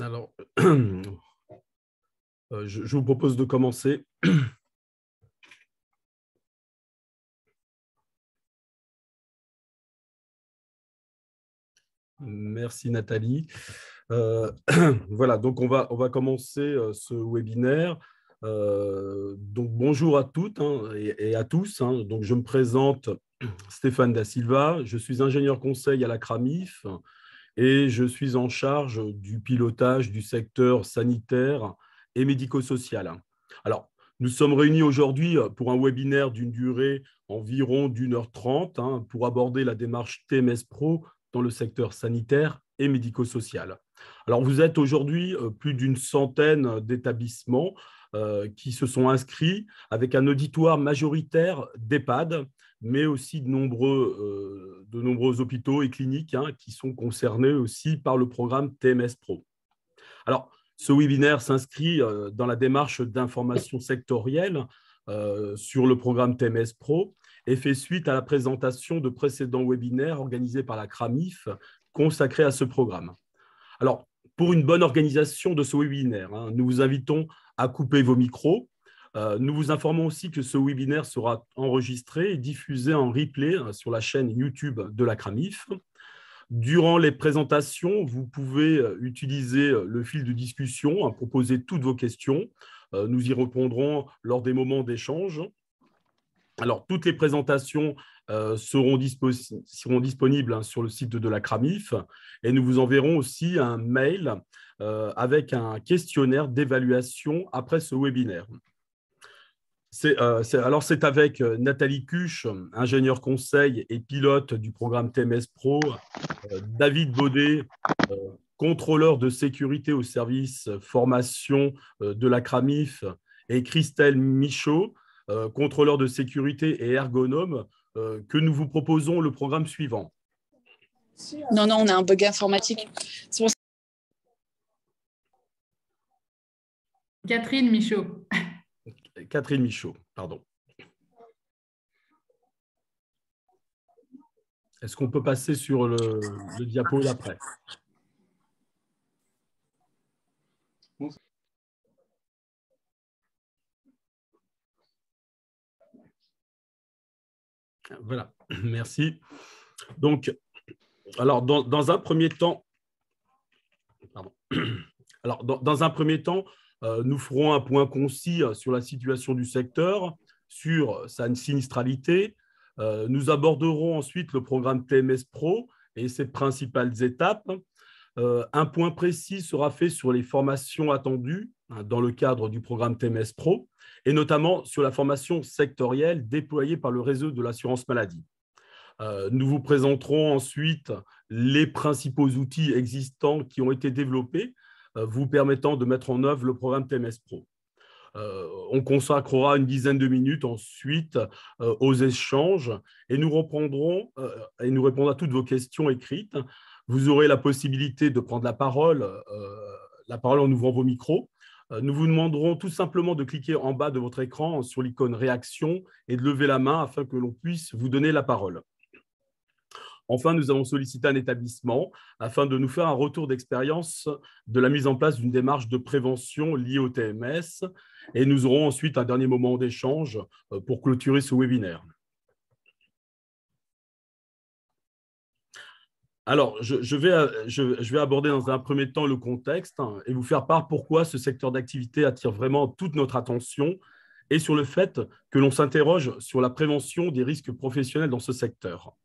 Alors, je vous propose de commencer. Merci Nathalie. Voilà, donc on va commencer ce webinaire. Donc bonjour à toutes et à tous. Donc je me présente Stéphane Da Silva, je suis ingénieur conseil à la CRAMIF et je suis en charge du pilotage du secteur sanitaire et médico-social. Alors, nous sommes réunis aujourd'hui pour un webinaire d'une durée environ d'1h30 pour aborder la démarche TMS Pro dans le secteur sanitaire et médico-social. Alors, vous êtes aujourd'hui plus d'une centaine d'établissements qui se sont inscrits avec un auditoire majoritaire d'EHPAD, mais aussi de nombreux hôpitaux et cliniques qui sont concernés aussi par le programme TMS Pro. Alors, ce webinaire s'inscrit dans la démarche d'information sectorielle sur le programme TMS Pro et fait suite à la présentation de précédents webinaires organisés par la CRAMIF consacrés à ce programme. Alors, pour une bonne organisation de ce webinaire, nous vous invitons à couper vos micros. Nous vous informons aussi que ce webinaire sera enregistré et diffusé en replay sur la chaîne YouTube de la CRAMIF. Durant les présentations, vous pouvez utiliser le fil de discussion, proposer toutes vos questions. Nous y répondrons lors des moments d'échange. Alors, toutes les présentations seront disponibles sur le site de la CRAMIF et nous vous enverrons aussi un mail avec un questionnaire d'évaluation après ce webinaire. C'est avec Nathalie Cuche, ingénieure conseil et pilote du programme TMS Pro, David Baudet, contrôleur de sécurité au service formation de la CRAMIF, et Christelle Michaud, contrôleur de sécurité et ergonome, que nous vous proposons le programme suivant. Non, on a un bug informatique. Catherine Michaud. Catherine Michaud, pardon. Est-ce qu'on peut passer sur le diapo d'après? Voilà, merci. Donc, alors, dans un premier temps, nous ferons un point concis sur la situation du secteur, sur sa sinistralité. Nous aborderons ensuite le programme TMS Pro et ses principales étapes. Un point précis sera fait sur les formations attendues dans le cadre du programme TMS Pro et notamment sur la formation sectorielle déployée par le réseau de l'assurance maladie. Nous vous présenterons ensuite les principaux outils existants qui ont été développés, vous permettant de mettre en œuvre le programme TMS Pro. On consacrera une dizaine de minutes ensuite aux échanges et nous répondrons à toutes vos questions écrites. Vous aurez la possibilité de prendre la parole en ouvrant vos micros. Nous vous demanderons tout simplement de cliquer en bas de votre écran sur l'icône réaction et de lever la main afin que l'on puisse vous donner la parole. Enfin, nous avons sollicité un établissement afin de nous faire un retour d'expérience de la mise en place d'une démarche de prévention liée au TMS. Et nous aurons ensuite un dernier moment d'échange pour clôturer ce webinaire. Alors, je vais aborder dans un premier temps le contexte et vous faire part pourquoi ce secteur d'activité attire vraiment toute notre attention et sur le fait que l'on s'interroge sur la prévention des risques professionnels dans ce secteur.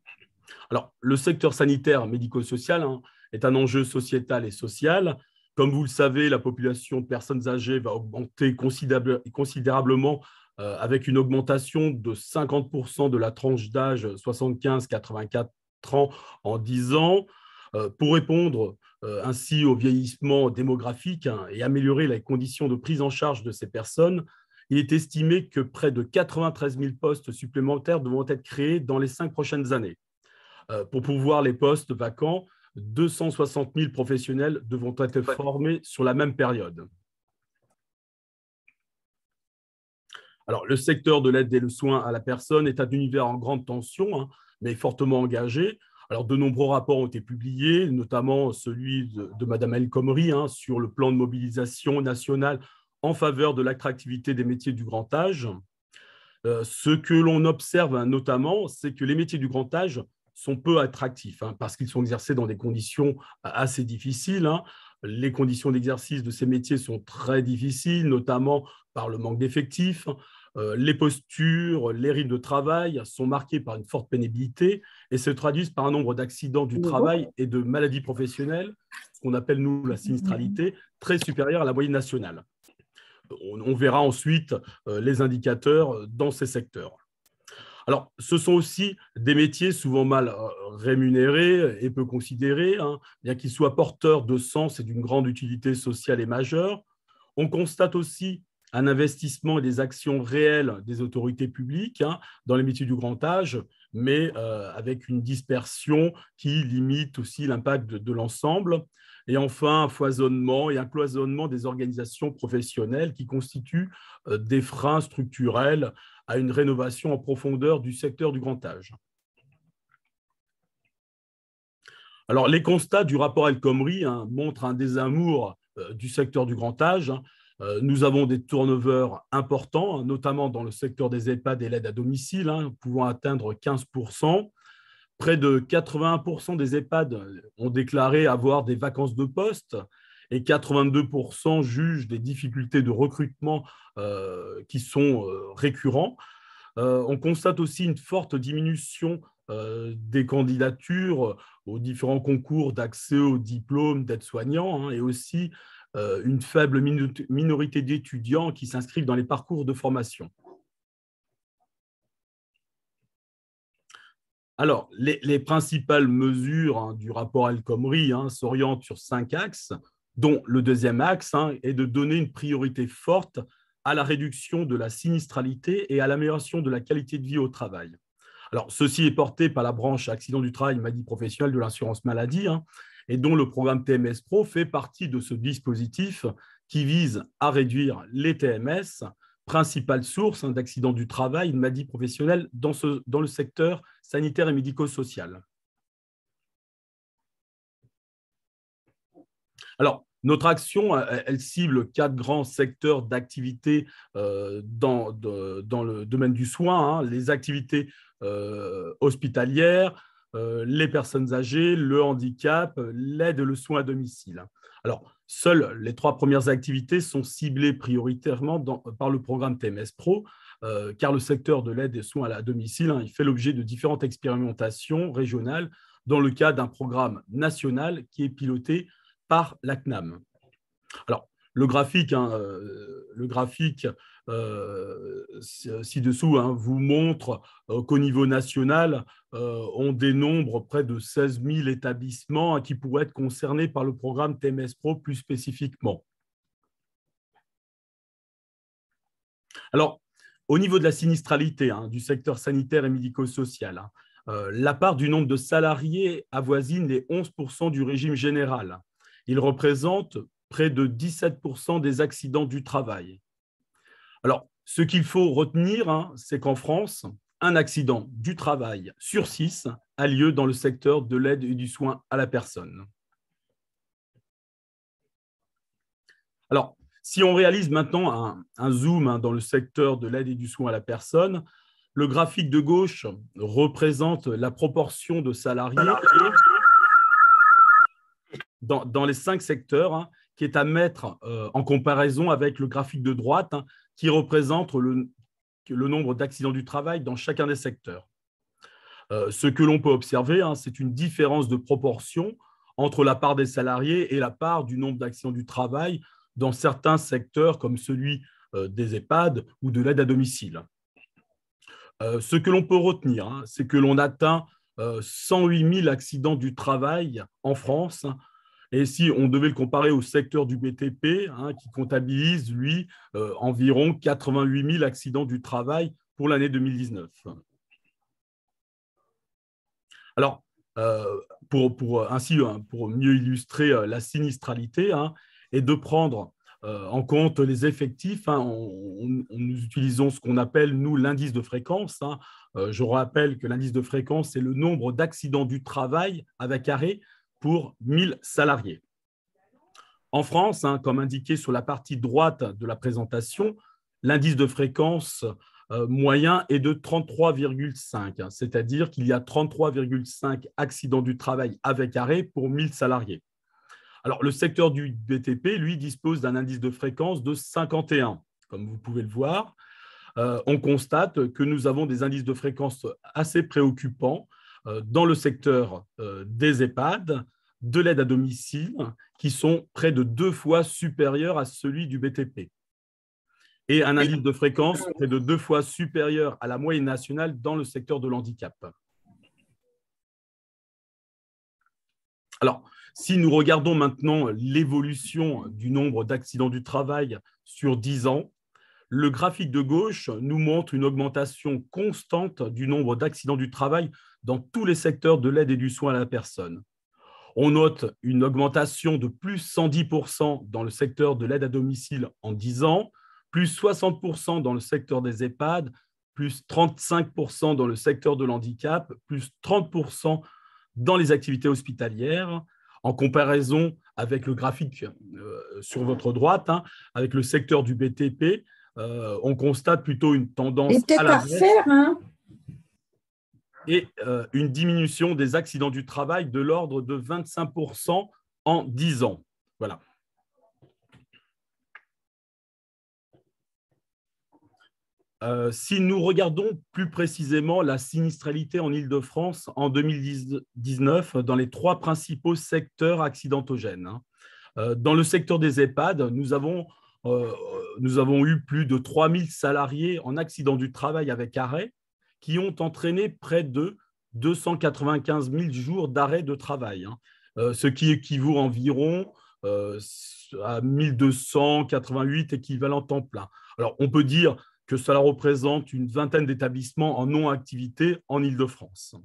Alors, le secteur sanitaire médico-social est un enjeu sociétal et social. Comme vous le savez, la population de personnes âgées va augmenter considérablement avec une augmentation de 50% de la tranche d'âge 75-84 ans en 10 ans. Pour répondre ainsi au vieillissement démographique et améliorer les conditions de prise en charge de ces personnes, il est estimé que près de 93 000 postes supplémentaires devront être créés dans les 5 prochaines années. Pour pouvoir les postes vacants, 260 000 professionnels devront être formés sur la même période. Alors, le secteur de l'aide et le soin à la personne est un univers en grande tension, mais fortement engagé. Alors, de nombreux rapports ont été publiés, notamment celui de Mme El Khomri sur le plan de mobilisation nationale en faveur de l'attractivité des métiers du grand âge. Ce que l'on observe notamment, c'est que les métiers du grand âge sont peu attractifs parce qu'ils sont exercés dans des conditions assez difficiles. Les conditions d'exercice de ces métiers sont très difficiles, notamment par le manque d'effectifs. Les postures, les rythmes de travail sont marqués par une forte pénibilité et se traduisent par un nombre d'accidents du travail et de maladies professionnelles, ce qu'on appelle, nous, la sinistralité, très supérieure à la moyenne nationale. On verra ensuite les indicateurs dans ces secteurs. Alors, ce sont aussi des métiers souvent mal rémunérés et peu considérés, bien qu'ils soient porteurs de sens et d'une grande utilité sociale et majeure. On constate aussi un investissement et des actions réelles des autorités publiques dans les métiers du grand âge, mais avec une dispersion qui limite aussi l'impact de l'ensemble. Et enfin, un foisonnement et un cloisonnement des organisations professionnelles qui constituent des freins structurels à une rénovation en profondeur du secteur du grand âge. Alors, les constats du rapport El Khomri montrent un désamour du secteur du grand âge. Nous avons des turnovers importants, notamment dans le secteur des EHPAD et l'aide à domicile, pouvant atteindre 15%. Près de 81% des EHPAD ont déclaré avoir des vacances de poste et 82% jugent des difficultés de recrutement qui sont récurrents. On constate aussi une forte diminution des candidatures aux différents concours d'accès aux diplômes d'aide-soignant et aussi une faible minorité d'étudiants qui s'inscrivent dans les parcours de formation. Alors, les principales mesures du rapport El Khomri s'orientent sur 5 axes, dont le deuxième axe est de donner une priorité forte à la réduction de la sinistralité et à l'amélioration de la qualité de vie au travail. Alors, ceci est porté par la branche accident du travail, maladie professionnelle de l'assurance maladie, et dont le programme TMS Pro fait partie de ce dispositif qui vise à réduire les TMS, principale source d'accidents du travail, de maladies professionnelles dans le secteur sanitaire et médico-social. Alors, notre action, elle cible 4 grands secteurs d'activité dans le domaine du soin, les activités hospitalières, les personnes âgées, le handicap, l'aide et le soin à domicile. Alors, seules les 3 premières activités sont ciblées prioritairement par le programme TMS Pro, car le secteur de l'aide et soins à domicile il fait l'objet de différentes expérimentations régionales dans le cadre d'un programme national qui est piloté par la CNAM. Alors, le graphique ci-dessous vous montre qu'au niveau national, on dénombre près de 16 000 établissements qui pourraient être concernés par le programme TMS Pro plus spécifiquement. Alors, au niveau de la sinistralité du secteur sanitaire et médico-social, la part du nombre de salariés avoisine les 11% du régime général. Il représente près de 17% des accidents du travail. Alors, ce qu'il faut retenir, c'est qu'en France, un accident du travail sur 6 a lieu dans le secteur de l'aide et du soin à la personne. Alors, si on réalise maintenant un zoom dans le secteur de l'aide et du soin à la personne, le graphique de gauche représente la proportion de salariés dans les 5 secteurs qui est à mettre en comparaison avec le graphique de droite qui représente le nombre d'accidents du travail dans chacun des secteurs. Ce que l'on peut observer, c'est une différence de proportion entre la part des salariés et la part du nombre d'accidents du travail dans certains secteurs comme celui des EHPAD ou de l'aide à domicile. Ce que l'on peut retenir, c'est que l'on atteint 108 000 accidents du travail en France. Et si on devait le comparer au secteur du BTP, qui comptabilise, lui, environ 88 000 accidents du travail pour l'année 2019. Alors, pour mieux illustrer la sinistralité, et de prendre en compte les effectifs, nous utilisons ce qu'on appelle, nous, l'indice de fréquence. Je rappelle que l'indice de fréquence, c'est le nombre d'accidents du travail avec arrêt pour 1000 salariés. En France, comme indiqué sur la partie droite de la présentation, l'indice de fréquence moyen est de 33,5, c'est-à-dire qu'il y a 33,5 accidents du travail avec arrêt pour 1000 salariés. Alors, le secteur du BTP, lui, dispose d'un indice de fréquence de 51, comme vous pouvez le voir. On constate que nous avons des indices de fréquence assez préoccupants dans le secteur des EHPAD, de l'aide à domicile, qui sont près de 2 fois supérieurs à celui du BTP. Et un indice de fréquence près de 2 fois supérieur à la moyenne nationale dans le secteur de l'handicap. Alors, si nous regardons maintenant l'évolution du nombre d'accidents du travail sur 10 ans, le graphique de gauche nous montre une augmentation constante du nombre d'accidents du travail dans tous les secteurs de l'aide et du soin à la personne. On note une augmentation de plus 110% dans le secteur de l'aide à domicile en 10 ans, plus 60% dans le secteur des EHPAD, plus 35% dans le secteur de l'handicap, plus 30% dans les activités hospitalières. En comparaison avec le graphique sur votre droite, avec le secteur du BTP, on constate plutôt une tendance à la baisse et une diminution des accidents du travail de l'ordre de 25% en 10 ans. Voilà. Si nous regardons plus précisément la sinistralité en Île-de-France en 2019 dans les 3 principaux secteurs accidentogènes. Dans le secteur des EHPAD, nous avons eu plus de 3000 salariés en accident du travail avec arrêt qui ont entraîné près de 295 000 jours d'arrêt de travail, ce qui équivaut environ à 1288 équivalents temps plein. Alors, on peut dire que cela représente une vingtaine d'établissements en non-activité en Île-de-France.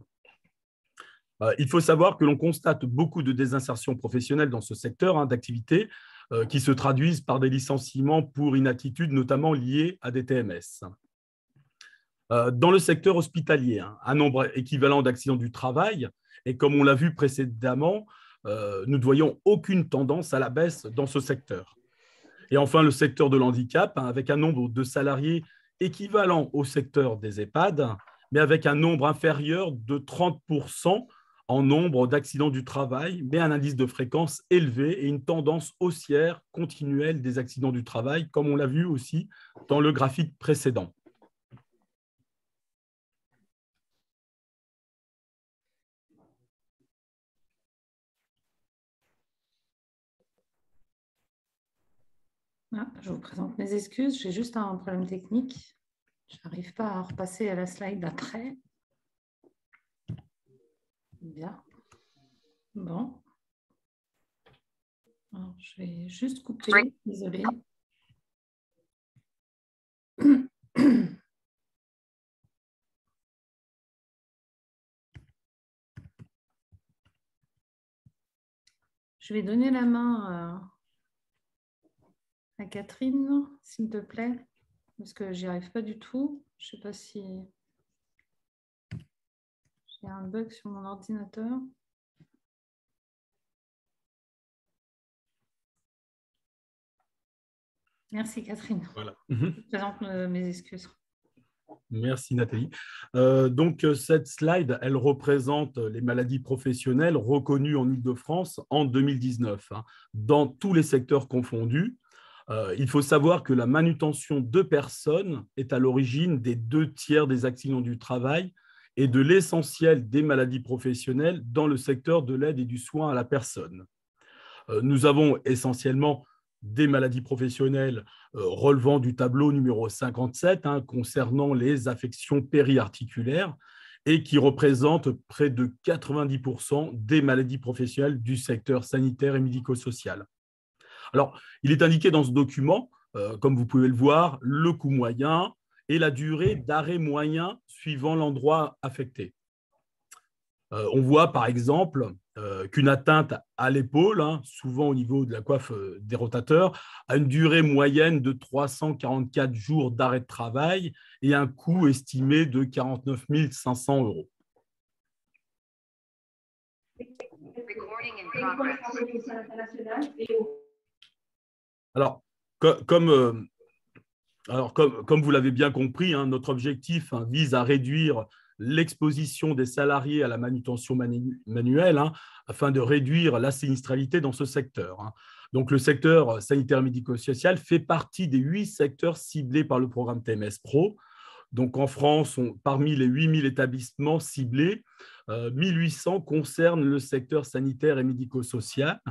Il faut savoir que l'on constate beaucoup de désinsertions professionnelles dans ce secteur d'activité qui se traduisent par des licenciements pour inaptitude, notamment liés à des TMS. Dans le secteur hospitalier, un nombre équivalent d'accidents du travail, et comme on l'a vu précédemment, nous ne voyons aucune tendance à la baisse dans ce secteur. Et enfin, le secteur de l'handicap, avec un nombre de salariés équivalent au secteur des EHPAD, mais avec un nombre inférieur de 30% en nombre d'accidents du travail, mais un indice de fréquence élevé et une tendance haussière continuelle des accidents du travail, comme on l'a vu aussi dans le graphique précédent. Je vous présente mes excuses, j'ai juste un problème technique. Je n'arrive pas à repasser à la slide d'après. Bien. Bon. Alors, je vais juste couper, désolée. Je vais donner la main à Catherine, s'il te plaît, parce que j'y arrive pas du tout. Je ne sais pas si j'ai un bug sur mon ordinateur. Merci Catherine. Voilà. Je présente mes excuses. Merci Nathalie. Donc cette slide, elle représente les maladies professionnelles reconnues en Île-de-France en 2019, dans tous les secteurs confondus. Il faut savoir que la manutention de personnes est à l'origine des 2/3 des accidents du travail et de l'essentiel des maladies professionnelles dans le secteur de l'aide et du soin à la personne. Nous avons essentiellement des maladies professionnelles relevant du tableau numéro 57 concernant les affections périarticulaires. et qui représente près de 90% des maladies professionnelles du secteur sanitaire et médico-social. Alors, il est indiqué dans ce document, comme vous pouvez le voir, le coût moyen et la durée d'arrêt moyen suivant l'endroit affecté. On voit par exemple qu'une atteinte à l'épaule, souvent au niveau de la coiffe des rotateurs, a une durée moyenne de 344 jours d'arrêt de travail et un coût estimé de 49 500 €. Alors, comme vous l'avez bien compris, notre objectif vise à réduire l'exposition des salariés à la manutention manuelle afin de réduire la sinistralité dans ce secteur. Donc, le secteur sanitaire médico-social fait partie des 8 secteurs ciblés par le programme TMS Pro. Donc, en France, parmi les 8 000 établissements ciblés, 1 800 concernent le secteur sanitaire et médico-social.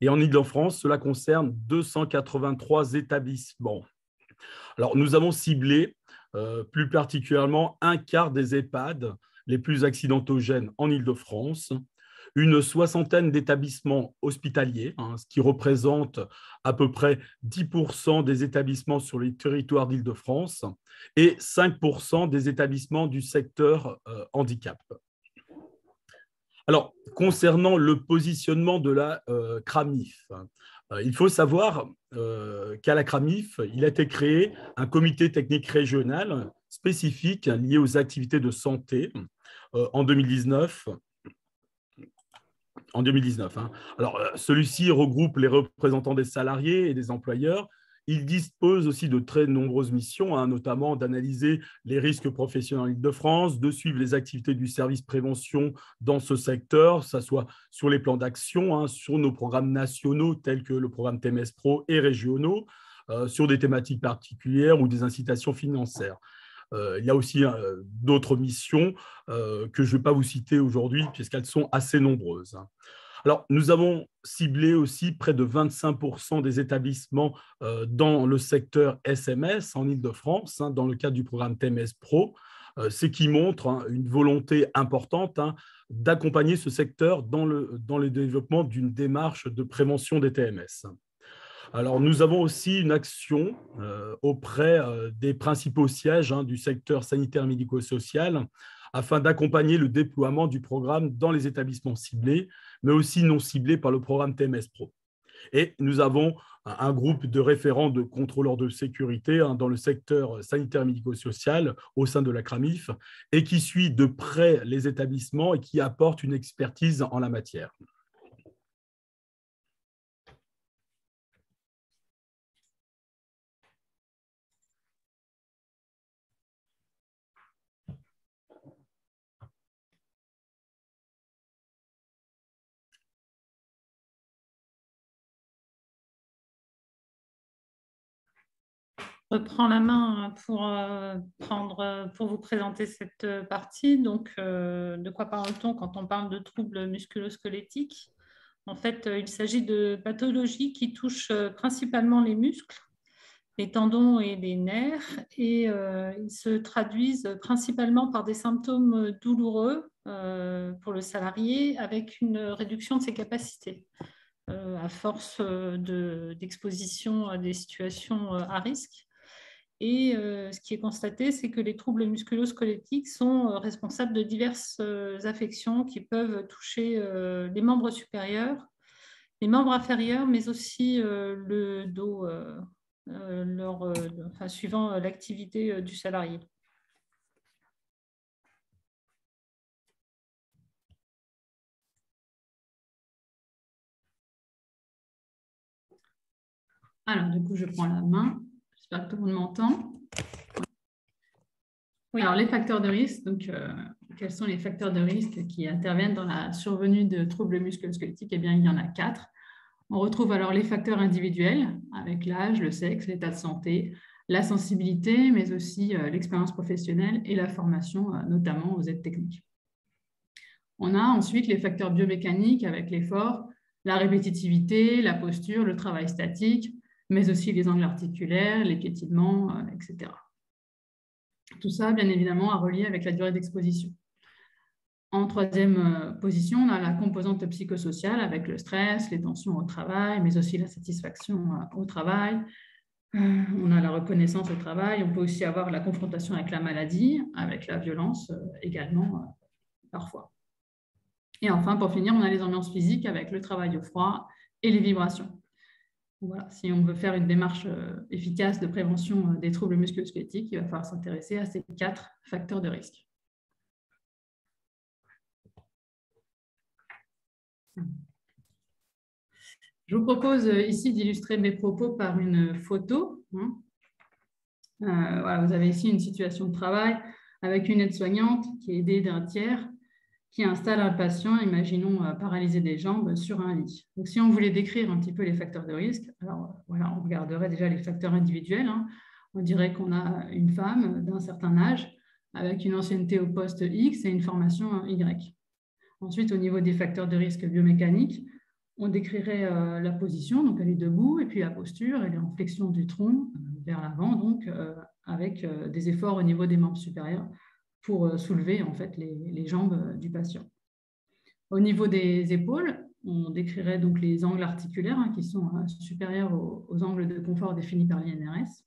Et en Île-de-France, cela concerne 283 établissements. Alors, nous avons ciblé plus particulièrement un quart des EHPAD les plus accidentogènes en Île-de-France, une soixantaine d'établissements hospitaliers, ce qui représente à peu près 10% des établissements sur les territoires d'Île-de-France et 5% des établissements du secteur handicap. Alors, concernant le positionnement de la CRAMIF, il faut savoir qu'à la CRAMIF, il a été créé un comité technique régional spécifique lié aux activités de santé en 2019. Alors, celui-ci regroupe les représentants des salariés et des employeurs. Il dispose aussi de très nombreuses missions, notamment d'analyser les risques professionnels en Île-de-France, de suivre les activités du service prévention dans ce secteur, que ce soit sur les plans d'action, sur nos programmes nationaux tels que le programme TMS Pro et régionaux, sur des thématiques particulières ou des incitations financières. Il y a aussi d'autres missions que je ne vais pas vous citer aujourd'hui puisqu'elles sont assez nombreuses. Alors, nous avons ciblé aussi près de 25% des établissements dans le secteur SMS en Île-de-France, dans le cadre du programme TMS Pro, ce qui montre une volonté importante d'accompagner ce secteur dans le développement d'une démarche de prévention des TMS. Alors, nous avons aussi une action auprès des principaux sièges du secteur sanitaire médico-social afin d'accompagner le déploiement du programme dans les établissements ciblés, mais aussi non ciblés par le programme TMS Pro. Et nous avons un groupe de référents de contrôleurs de sécurité dans le secteur sanitaire médico-social au sein de la CRAMIF et qui suit de près les établissements et qui apporte une expertise en la matière. Je reprends la main pour vous présenter cette partie. Donc, de quoi parle-t-on quand on parle de troubles musculo-squelettiques? En fait, il s'agit de pathologies qui touchent principalement les muscles, les tendons et les nerfs, et ils se traduisent principalement par des symptômes douloureux pour le salarié avec une réduction de ses capacités à force d'exposition à des situations à risque. Et ce qui est constaté, c'est que les troubles musculo-squelettiques sont responsables de diverses affections qui peuvent toucher les membres supérieurs, les membres inférieurs, mais aussi le dos, suivant l'activité du salarié. Alors, du coup, je prends la main. J'espère que tout le monde m'entend. Oui. Alors, les facteurs de risque. Donc, quels sont les facteurs de risque qui interviennent dans la survenue de troubles musculo-squelettiques? Eh bien, il y en a 4. On retrouve alors les facteurs individuels avec l'âge, le sexe, l'état de santé, la sensibilité, mais aussi l'expérience professionnelle et la formation, notamment aux aides techniques. On a ensuite les facteurs biomécaniques avec l'effort, la répétitivité, la posture, le travail statique, mais aussi les angles articulaires, les piétinements, etc. Tout ça, bien évidemment, à relier avec la durée d'exposition. En troisième position, on a la composante psychosociale avec le stress, les tensions au travail, mais aussi la satisfaction au travail. On a la reconnaissance au travail. On peut aussi avoir la confrontation avec la maladie, avec la violence également parfois. Et enfin, pour finir, on a les ambiances physiques avec le travail au froid et les vibrations. Voilà, si on veut faire une démarche efficace de prévention des troubles musculo-squelettiques, il va falloir s'intéresser à ces 4 facteurs de risque. Je vous propose ici d'illustrer mes propos par une photo. Voilà, vous avez ici une situation de travail avec une aide-soignante qui est aidée d'un tiers qui installe un patient, imaginons paralysé des jambes, sur un lit. Donc, si on voulait décrire un petit peu les facteurs de risque, alors voilà, on regarderait déjà les facteurs individuels. On dirait qu'on a une femme d'un certain âge avec une ancienneté au poste X et une formation Y. Ensuite, au niveau des facteurs de risque biomécaniques, on décrirait la position, donc elle est debout, et puis la posture, elle est en flexion du tronc vers l'avant, donc avec des efforts au niveau des membres supérieurs pour soulever en fait les jambes du patient. Au niveau des épaules, on décrirait donc les angles articulaires qui sont supérieurs aux angles de confort définis par l'INRS.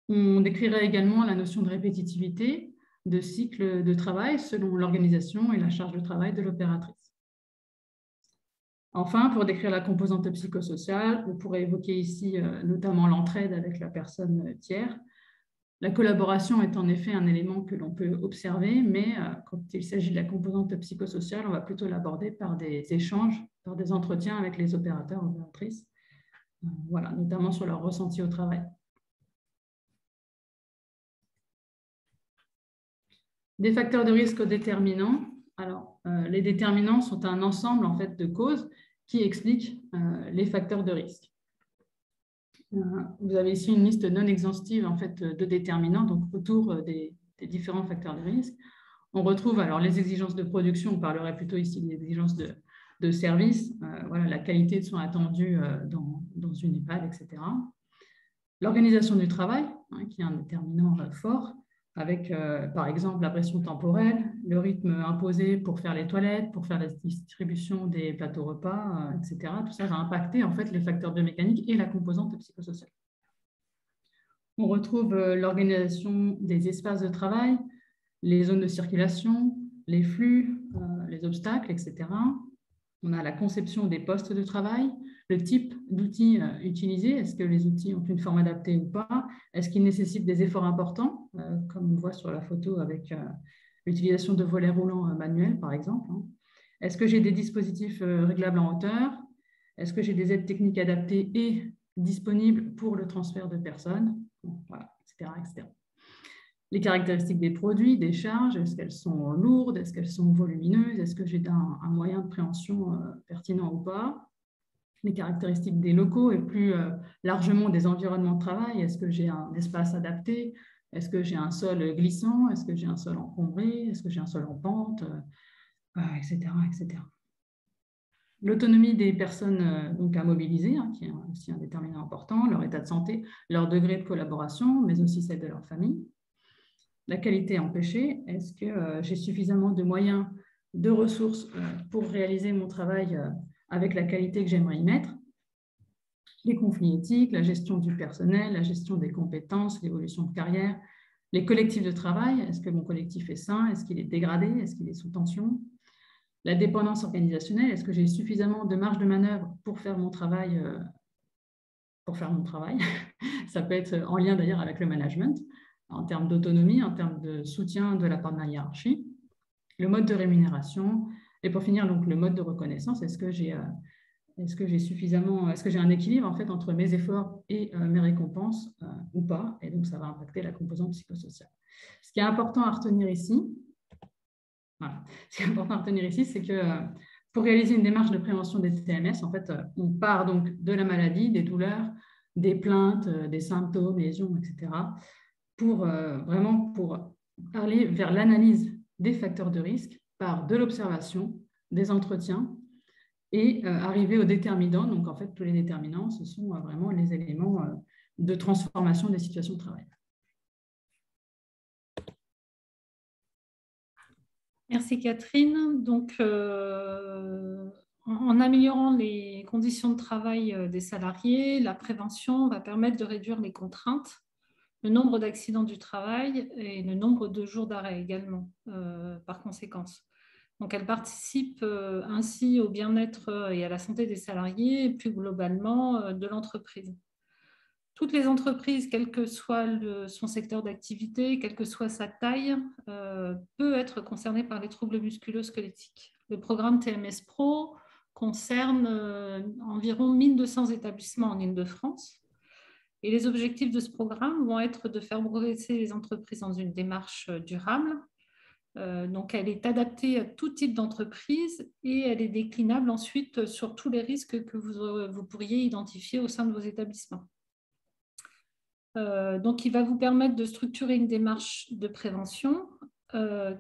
On décrirait également la notion de répétitivité, de cycle de travail selon l'organisation et la charge de travail de l'opératrice. Enfin, pour décrire la composante psychosociale, on pourrait évoquer ici notamment l'entraide avec la personne tiers. La collaboration est en effet un élément que l'on peut observer, mais quand il s'agit de la composante psychosociale, on va plutôt l'aborder par des échanges, par des entretiens avec les opérateurs, opératrices, voilà, notamment sur leur ressenti au travail. Des facteurs de risque déterminants. Alors, les déterminants sont un ensemble en fait, de causes qui expliquent les facteurs de risque. Vous avez ici une liste non exhaustive en fait, de déterminants, donc autour des différents facteurs de risque. On retrouve alors les exigences de production, on parlerait plutôt ici des exigences de service, voilà, la qualité de soins attendus dans une EHPAD, etc. L'organisation du travail, qui est un déterminant fort, avec par exemple la pression temporelle, le rythme imposé pour faire les toilettes, pour faire la distribution des plateaux repas, etc. Tout ça va impacter en fait les facteurs biomécaniques et la composante psychosociale. On retrouve l'organisation des espaces de travail, les zones de circulation, les flux, les obstacles, etc. On a la conception des postes de travail, le type d'outils utilisés, est-ce que les outils ont une forme adaptée ou pas, est-ce qu'ils nécessitent des efforts importants, comme on voit sur la photo avec l'utilisation de volets roulants manuels, par exemple. Est-ce que j'ai des dispositifs réglables en hauteur, est-ce que j'ai des aides techniques adaptées et disponibles pour le transfert de personnes, voilà, etc., etc. Les caractéristiques des produits, des charges, est-ce qu'elles sont lourdes, est-ce qu'elles sont volumineuses, est-ce que j'ai un moyen de préhension pertinent ou pas? Les caractéristiques des locaux et plus largement des environnements de travail, est-ce que j'ai un espace adapté, est-ce que j'ai un sol glissant, est-ce que j'ai un sol encombré, est-ce que j'ai un sol en pente, etc., etc. L'autonomie des personnes donc à mobiliser, qui est aussi un déterminant important, leur état de santé, leur degré de collaboration, mais aussi celle de leur famille. La qualité empêchée, est-ce que j'ai suffisamment de moyens, de ressources pour réaliser mon travail avec la qualité que j'aimerais y mettre? Les conflits éthiques, la gestion du personnel, la gestion des compétences, l'évolution de carrière, les collectifs de travail, est-ce que mon collectif est sain, est-ce qu'il est dégradé, est-ce qu'il est sous tension? La dépendance organisationnelle, est-ce que j'ai suffisamment de marge de manœuvre pour faire mon travail Ça peut être en lien d'ailleurs avec le management, en termes d'autonomie, en termes de soutien de la part de la hiérarchie, le mode de rémunération, et pour finir, donc, le mode de reconnaissance, est-ce que j'ai suffisamment, est-ce que j'ai un équilibre en fait, entre mes efforts et mes récompenses ou pas, et donc ça va impacter la composante psychosociale. Ce qui est important à retenir ici, c'est que pour réaliser une démarche de prévention des TMS, en fait, on part donc de la maladie, des douleurs, des plaintes, des symptômes, lésions, etc., pour aller vers l'analyse des facteurs de risque par de l'observation, des entretiens et arriver aux déterminants. Donc, en fait, tous les déterminants, ce sont vraiment les éléments de transformation des situations de travail. Merci Catherine. Donc, en améliorant les conditions de travail des salariés, la prévention va permettre de réduire les contraintes, le nombre d'accidents du travail et le nombre de jours d'arrêt également, par conséquence. Donc, elle participe ainsi au bien-être et à la santé des salariés et plus globalement de l'entreprise. Toutes les entreprises, quel que soit son secteur d'activité, quelle que soit sa taille, peut être concernée par les troubles musculo-squelettiques. Le programme TMS Pro concerne environ 1200 établissements en Île-de-France. Et les objectifs de ce programme vont être de faire progresser les entreprises dans une démarche durable. Donc, elle est adaptée à tout type d'entreprise et elle est déclinable ensuite sur tous les risques que vous pourriez identifier au sein de vos établissements. Donc, il va vous permettre de structurer une démarche de prévention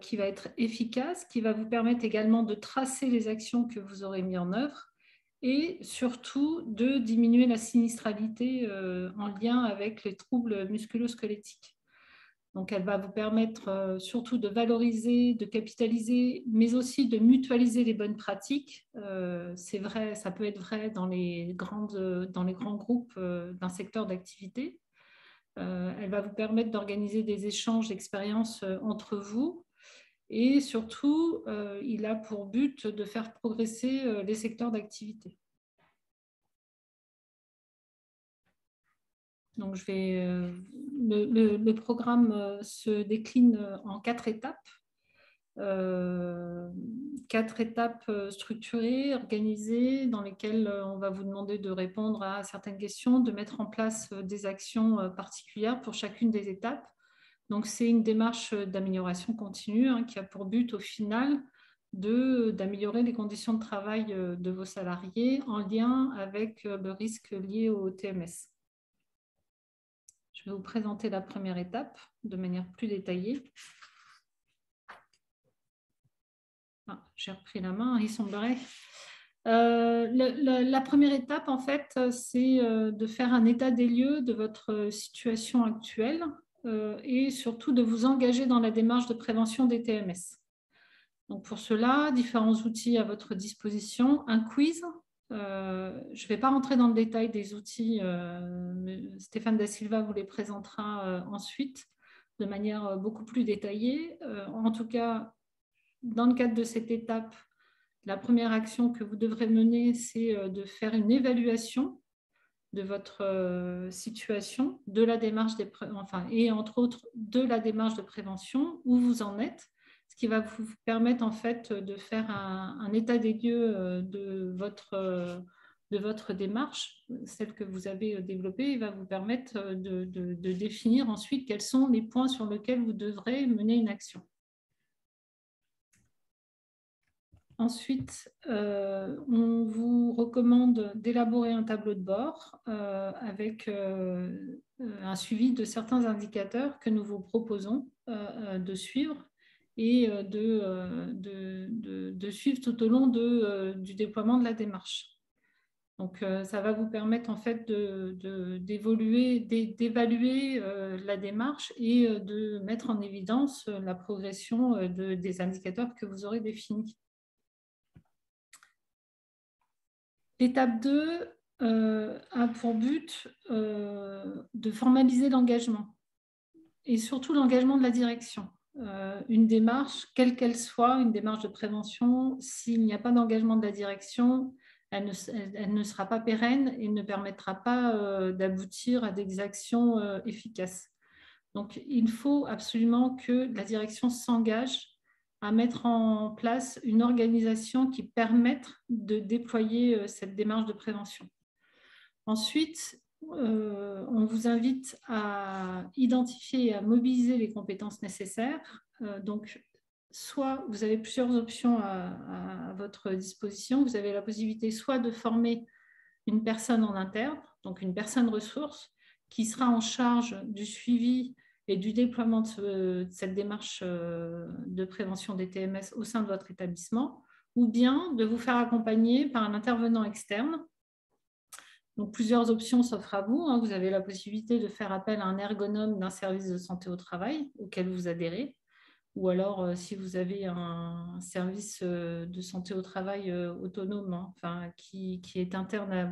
qui va être efficace, qui va vous permettre également de tracer les actions que vous aurez mises en œuvre et surtout de diminuer la sinistralité en lien avec les troubles musculo-squelettiques. Donc, elle va vous permettre surtout de valoriser, de capitaliser, mais aussi de mutualiser les bonnes pratiques. C'est vrai, ça peut être vrai dans les grands groupes d'un secteur d'activité. Elle va vous permettre d'organiser des échanges d'expériences entre vous et surtout, il a pour but de faire progresser les secteurs d'activité. Donc, le programme se décline en 4 étapes. 4 étapes structurées, organisées, dans lesquelles on va vous demander de répondre à certaines questions, de mettre en place des actions particulières pour chacune des étapes. Donc, c'est une démarche d'amélioration continue qui a pour but, au final, d'améliorer les conditions de travail de vos salariés en lien avec le risque lié au TMS. Je vais vous présenter la première étape de manière plus détaillée. J'ai repris la main, il semblerait. La première étape, en fait, c'est de faire un état des lieux de votre situation actuelle et surtout de vous engager dans la démarche de prévention des TMS. Donc pour cela, différents outils à votre disposition. Un quiz. Je ne vais pas rentrer dans le détail des outils. Stéphane Da Silva vous les présentera ensuite de manière beaucoup plus détaillée. En tout cas, dans le cadre de cette étape, la première action que vous devrez mener, c'est de faire une évaluation de votre situation, de la démarche et entre autres de la démarche de prévention, où vous en êtes, ce qui va vous permettre en fait de faire un état des lieux de votre démarche, celle que vous avez développée, et va vous permettre de définir ensuite quels sont les points sur lesquels vous devrez mener une action. Ensuite, on vous recommande d'élaborer un tableau de bord avec un suivi de certains indicateurs que nous vous proposons de suivre et de suivre tout au long du déploiement de la démarche. Donc, ça va vous permettre en fait d'évaluer la démarche et de mettre en évidence la progression des indicateurs que vous aurez définis. L'étape 2 a pour but de formaliser l'engagement et surtout l'engagement de la direction. Une démarche, quelle qu'elle soit, une démarche de prévention, s'il n'y a pas d'engagement de la direction, elle ne sera pas pérenne et ne permettra pas d'aboutir à des actions efficaces. Donc, il faut absolument que la direction s'engage à mettre en place une organisation qui permette de déployer cette démarche de prévention. Ensuite, on vous invite à identifier et à mobiliser les compétences nécessaires. Donc, soit vous avez plusieurs options à votre disposition. Vous avez la possibilité soit de former une personne en interne, donc une personne ressource, qui sera en charge du suivi et du déploiement de cette démarche de prévention des TMS au sein de votre établissement, ou bien de vous faire accompagner par un intervenant externe. Donc, plusieurs options s'offrent à vous. Vous avez la possibilité de faire appel à un ergonome d'un service de santé au travail auquel vous adhérez. ou alors si vous avez un service de santé au travail autonome, hein, enfin, qui est interne à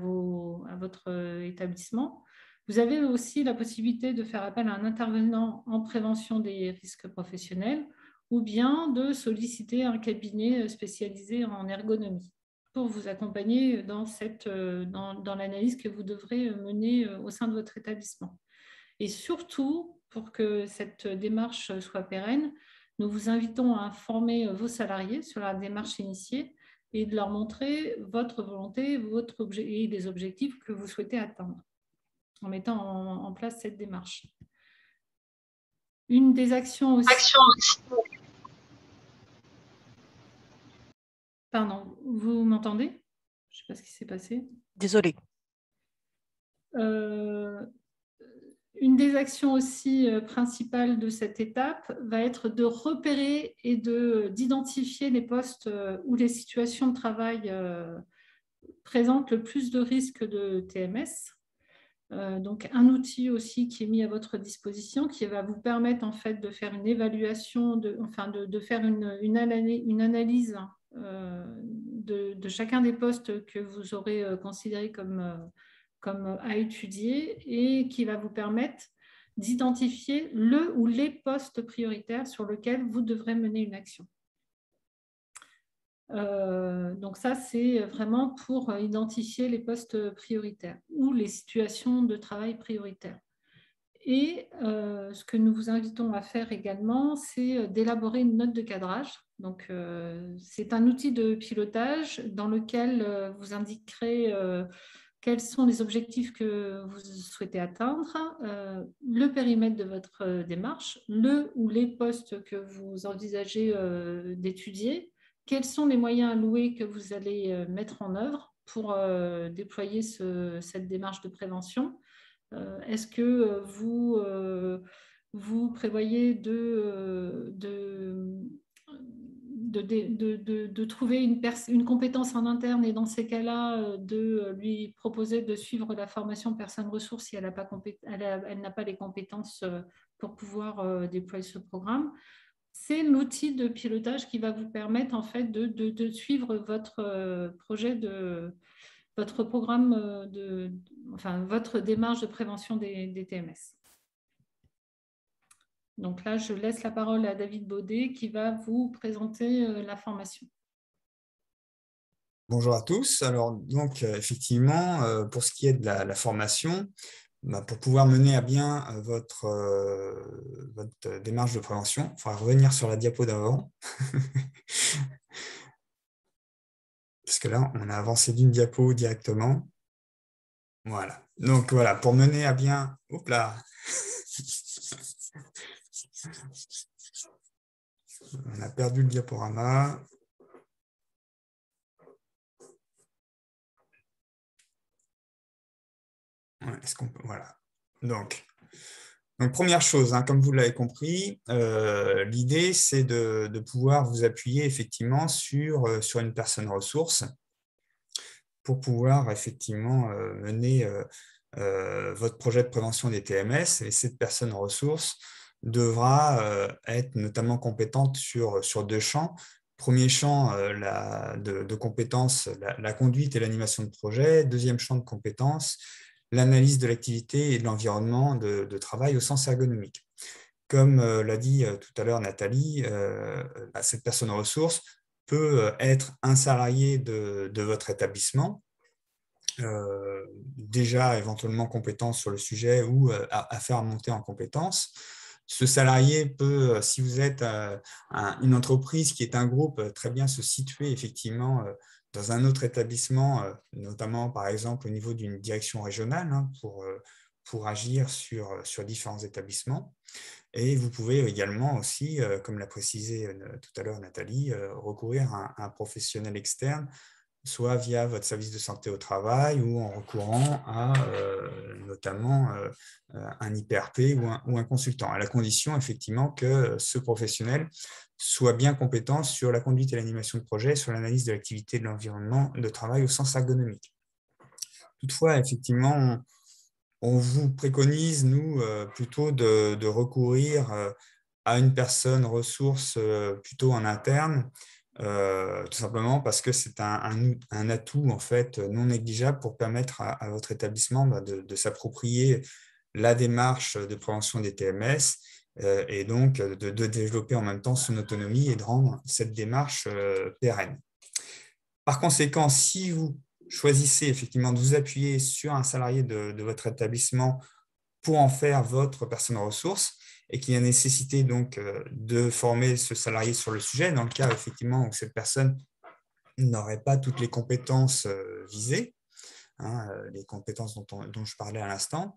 votre établissement. Vous avez aussi la possibilité de faire appel à un intervenant en prévention des risques professionnels ou bien de solliciter un cabinet spécialisé en ergonomie pour vous accompagner dans l'analyse que vous devrez mener au sein de votre établissement. Et surtout, pour que cette démarche soit pérenne, nous vous invitons à informer vos salariés sur la démarche initiée et de leur montrer votre volonté et les objectifs que vous souhaitez atteindre en mettant en place cette démarche. Une des actions aussi... Pardon, vous m'entendez? Je ne sais pas ce qui s'est passé. Désolée. Une des actions aussi principales de cette étape va être de repérer et d'identifier les postes où les situations de travail présentent le plus de risques de TMS. Donc, un outil aussi qui est mis à votre disposition qui va vous permettre en fait de faire une évaluation, de faire une analyse de chacun des postes que vous aurez considérés comme à étudier et qui va vous permettre d'identifier le ou les postes prioritaires sur lesquels vous devrez mener une action. Donc ça, c'est vraiment pour identifier les postes prioritaires ou les situations de travail prioritaires. Et ce que nous vous invitons à faire également, c'est d'élaborer une note de cadrage. Donc, c'est un outil de pilotage dans lequel vous indiquerez quels sont les objectifs que vous souhaitez atteindre, le périmètre de votre démarche, le ou les postes que vous envisagez d'étudier, quels sont les moyens alloués que vous allez mettre en œuvre pour déployer cette démarche de prévention. Est-ce que vous prévoyez de trouver une compétence en interne et dans ces cas-là, de lui proposer de suivre la formation personne ressource si elle n'a pas les compétences pour pouvoir déployer ce programme? C'est l'outil de pilotage qui va vous permettre en fait de suivre votre projet votre programme votre démarche de prévention des TMS. Donc là, je laisse la parole à David Baudet qui va vous présenter la formation. Bonjour à tous. Alors, donc, effectivement, pour ce qui est de la formation, pour pouvoir mener à bien votre démarche de prévention, il faudra revenir sur la diapo d'avant. Parce que là, on a avancé d'une diapo directement. Voilà. Donc, voilà, pour mener à bien... Hop là. On a perdu le diaporama. Est-ce qu'on peut... Voilà. Donc, première chose, hein, comme vous l'avez compris, l'idée, c'est de pouvoir vous appuyer effectivement sur une personne ressource pour pouvoir effectivement mener votre projet de prévention des TMS. Et cette personne ressource devra être notamment compétente sur deux champs. Premier champ de compétences, la conduite et l'animation de projet. Deuxième champ de compétences, l'analyse de l'activité et de l'environnement de travail au sens ergonomique. Comme l'a dit tout à l'heure Nathalie, cette personne ressource peut être un salarié de votre établissement, déjà éventuellement compétent sur le sujet ou à faire monter en compétences. Ce salarié peut, si vous êtes une entreprise qui est un groupe, très bien se situer effectivement dans un autre établissement, notamment par exemple au niveau d'une direction régionale, hein, pour agir sur différents établissements. Et vous pouvez également aussi, comme l'a précisé tout à l'heure Nathalie, recourir à un professionnel externe, soit via votre service de santé au travail ou en recourant à notamment un IPRP ou un consultant, à la condition effectivement que ce professionnel soit bien compétent sur la conduite et l'animation de projet, sur l'analyse de l'activité de l'environnement de travail au sens ergonomique. Toutefois, effectivement, on vous préconise, nous, plutôt de recourir à une personne ressource plutôt en interne, tout simplement parce que c'est un atout en fait, non négligeable pour permettre à votre établissement de s'approprier la démarche de prévention des TMS et donc de développer en même temps son autonomie et de rendre cette démarche pérenne. Par conséquent, si vous choisissez effectivement de vous appuyer sur un salarié de votre établissement pour en faire votre personne ressource et qu'il y a nécessité donc de former ce salarié sur le sujet, dans le cas effectivement où cette personne n'aurait pas toutes les compétences visées, les compétences dont je parlais à l'instant,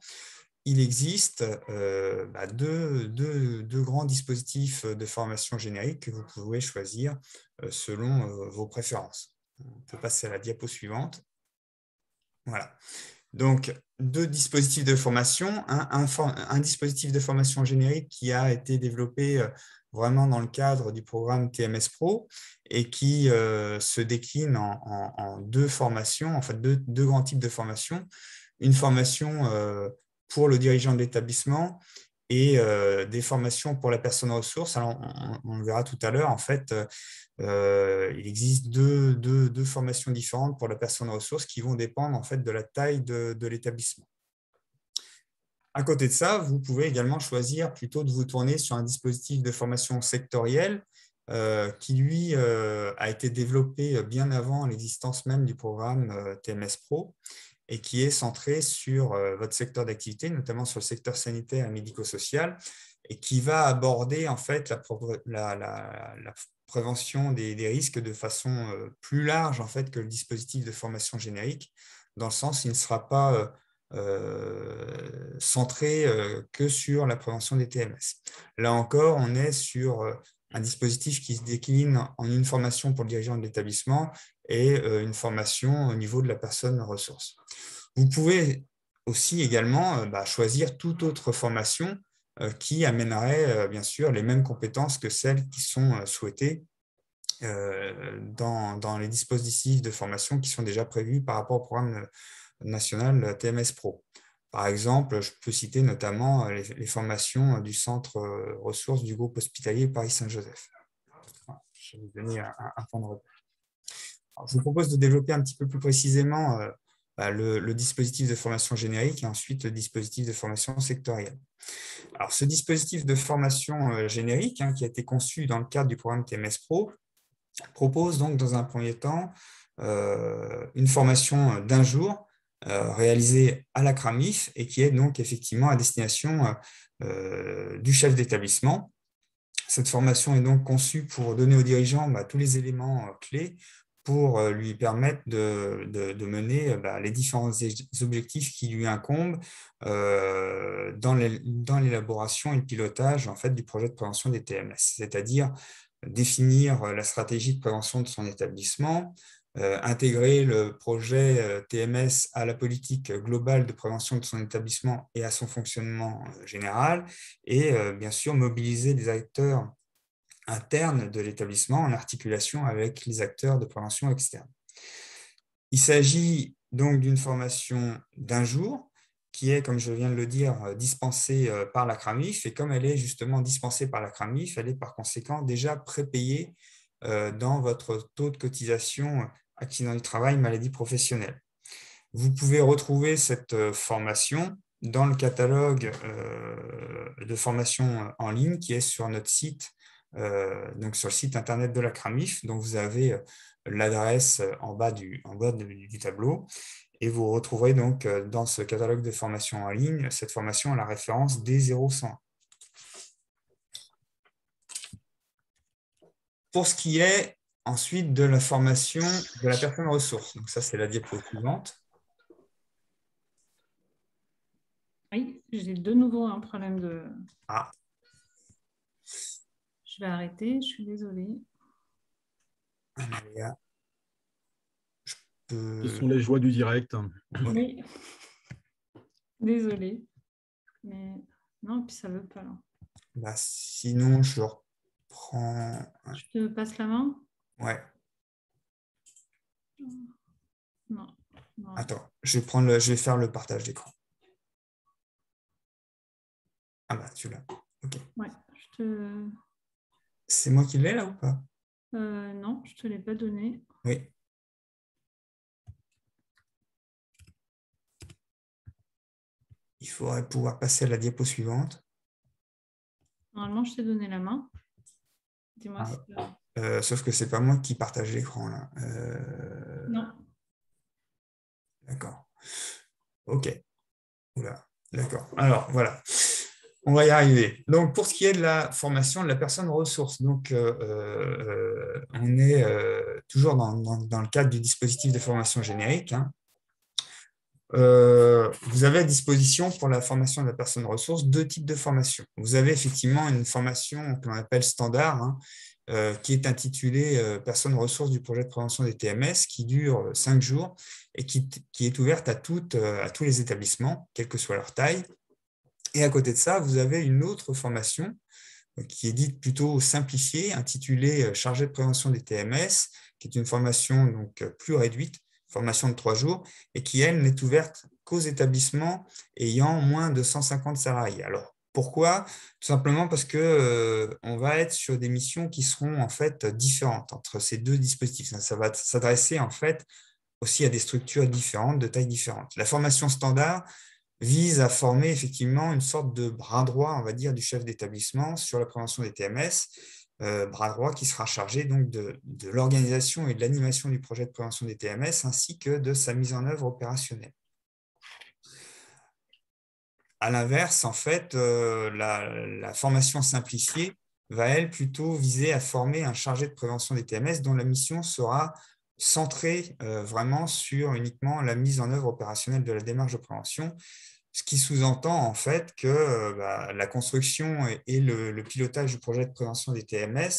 il existe deux grands dispositifs de formation générique que vous pouvez choisir selon vos préférences. On peut passer à la diapo suivante. Voilà. Donc, deux dispositifs de formation. Un dispositif de formation générique qui a été développé vraiment dans le cadre du programme TMS Pro et qui se décline en deux formations, en fait deux grands types de formations. Une formation pour le dirigeant de l'établissement et des formations pour la personne ressource. Alors, on le verra tout à l'heure, en fait, il existe deux formations différentes pour la personne ressource qui vont dépendre en fait, de la taille de l'établissement. À côté de ça, vous pouvez également choisir plutôt de vous tourner sur un dispositif de formation sectorielle qui, lui, a été développé bien avant l'existence même du programme TMS Pro et qui est centré sur votre secteur d'activité, notamment sur le secteur sanitaire et médico-social, et qui va aborder en fait la prévention des risques de façon plus large en fait, que le dispositif de formation générique, dans le sens où il ne sera pas centré que sur la prévention des TMS. Là encore, on est sur un dispositif qui se décline en une formation pour le dirigeant de l'établissement et une formation au niveau de la personne ressource. Vous pouvez aussi également choisir toute autre formation qui amènerait bien sûr les mêmes compétences que celles qui sont souhaitées dans les dispositifs de formation qui sont déjà prévus par rapport au programme national TMS Pro. Par exemple, je peux citer notamment les formations du centre ressources du groupe hospitalier Paris-Saint-Joseph. Je vais vous donner un point de repère. Alors, je vous propose de développer un petit peu plus précisément le dispositif de formation générique et ensuite le dispositif de formation sectorielle. Alors, ce dispositif de formation générique qui a été conçu dans le cadre du programme TMS Pro propose donc dans un premier temps une formation d'un jour réalisée à la CRAMIF et qui est donc effectivement à destination du chef d'établissement. Cette formation est donc conçue pour donner aux dirigeants tous les éléments clés pour lui permettre de mener les différents objectifs qui lui incombent dans l'élaboration et le pilotage en fait, du projet de prévention des TMS, c'est-à-dire définir la stratégie de prévention de son établissement, intégrer le projet TMS à la politique globale de prévention de son établissement et à son fonctionnement général, et bien sûr mobiliser des acteurs internes de l'établissement en articulation avec les acteurs de prévention externe. Il s'agit donc d'une formation d'un jour qui est, comme je viens de le dire, dispensée par la CRAMIF, et comme elle est justement dispensée par la CRAMIF, elle est par conséquent déjà prépayée dans votre taux de cotisation accident du travail, maladie professionnelle. Vous pouvez retrouver cette formation dans le catalogue de formation en ligne qui est sur notre site, donc sur le site internet de la CRAMIF, dont vous avez l'adresse en bas du tableau. Et vous retrouverez donc dans ce catalogue de formation en ligne cette formation à la référence D0101. Pour ce qui est ensuite de la formation de la personne ressource, donc ça c'est la diapo suivante. Oui, j'ai de nouveau un problème de... Ah. Je vais arrêter, je suis désolée. Ce sont les joies du direct. Oui, désolée. Mais non, puis ça ne veut pas là. Sinon, je reprends... Je te passe la main? Ouais. Non. Attends, je vais faire le partage d'écran. Ah tu l'as. Ok. Ouais, je C'est moi qui l'ai là ou pas? Non, je ne te l'ai pas donné. Oui. Il faudrait pouvoir passer à la diapo suivante. Normalement, je t'ai donné la main. Dis-moi si... Sauf que ce n'est pas moi qui partage l'écran là. Non. D'accord. OK. Oula. D'accord. Alors, voilà. On va y arriver. Donc, pour ce qui est de la formation de la personne ressource, donc, on est toujours dans le cadre du dispositif de formation générique. Hein. Vous avez à disposition pour la formation de la personne ressource 2 types de formations. Vous avez effectivement une formation qu'on appelle standard, hein, qui est intitulée personne ressource du projet de prévention des TMS, qui dure 5 jours et qui est ouverte à tous les établissements, quelle que soit leur taille. Et à côté de ça, vous avez une autre formation qui est dite plutôt simplifiée, intitulée chargé de prévention des TMS, qui est une formation donc plus réduite, formation de 3 jours, et qui, elle, n'est ouverte qu'aux établissements ayant moins de 150 salariés. Alors, pourquoi? Tout simplement parce qu'on va être sur des missions qui seront en fait différentes entre ces 2 dispositifs. Ça va s'adresser en fait aussi à des structures différentes, de tailles différentes. La formation standard vise à former effectivement une sorte de bras droit, on va dire, du chef d'établissement sur la prévention des TMS, bras droit qui sera chargé donc de l'organisation et de l'animation du projet de prévention des TMS ainsi que de sa mise en œuvre opérationnelle. À l'inverse, en fait, la formation simplifiée va, elle, plutôt viser à former un chargé de prévention des TMS dont la mission sera centrée vraiment sur uniquement la mise en œuvre opérationnelle de la démarche de prévention, ce qui sous-entend en fait que la construction et le pilotage du projet de prévention des TMS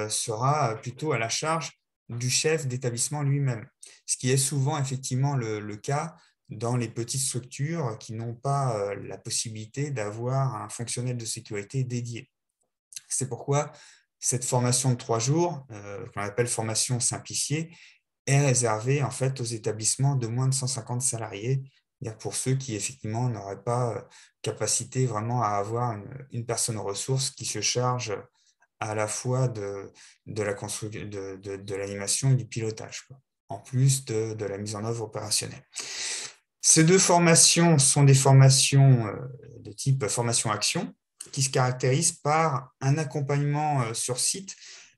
sera plutôt à la charge du chef d'établissement lui-même, ce qui est souvent effectivement le cas dans les petites structures qui n'ont pas la possibilité d'avoir un fonctionnel de sécurité dédié. C'est pourquoi cette formation de 3 jours, qu'on appelle formation simplifiée, est réservée en fait aux établissements de moins de 150 salariés, pour ceux qui effectivement n'auraient pas capacité vraiment à avoir une personne ressource qui se charge à la fois de l'animation et du pilotage, quoi, en plus de la mise en œuvre opérationnelle. Ces 2 formations sont des formations de type formation-action qui se caractérisent par un accompagnement sur site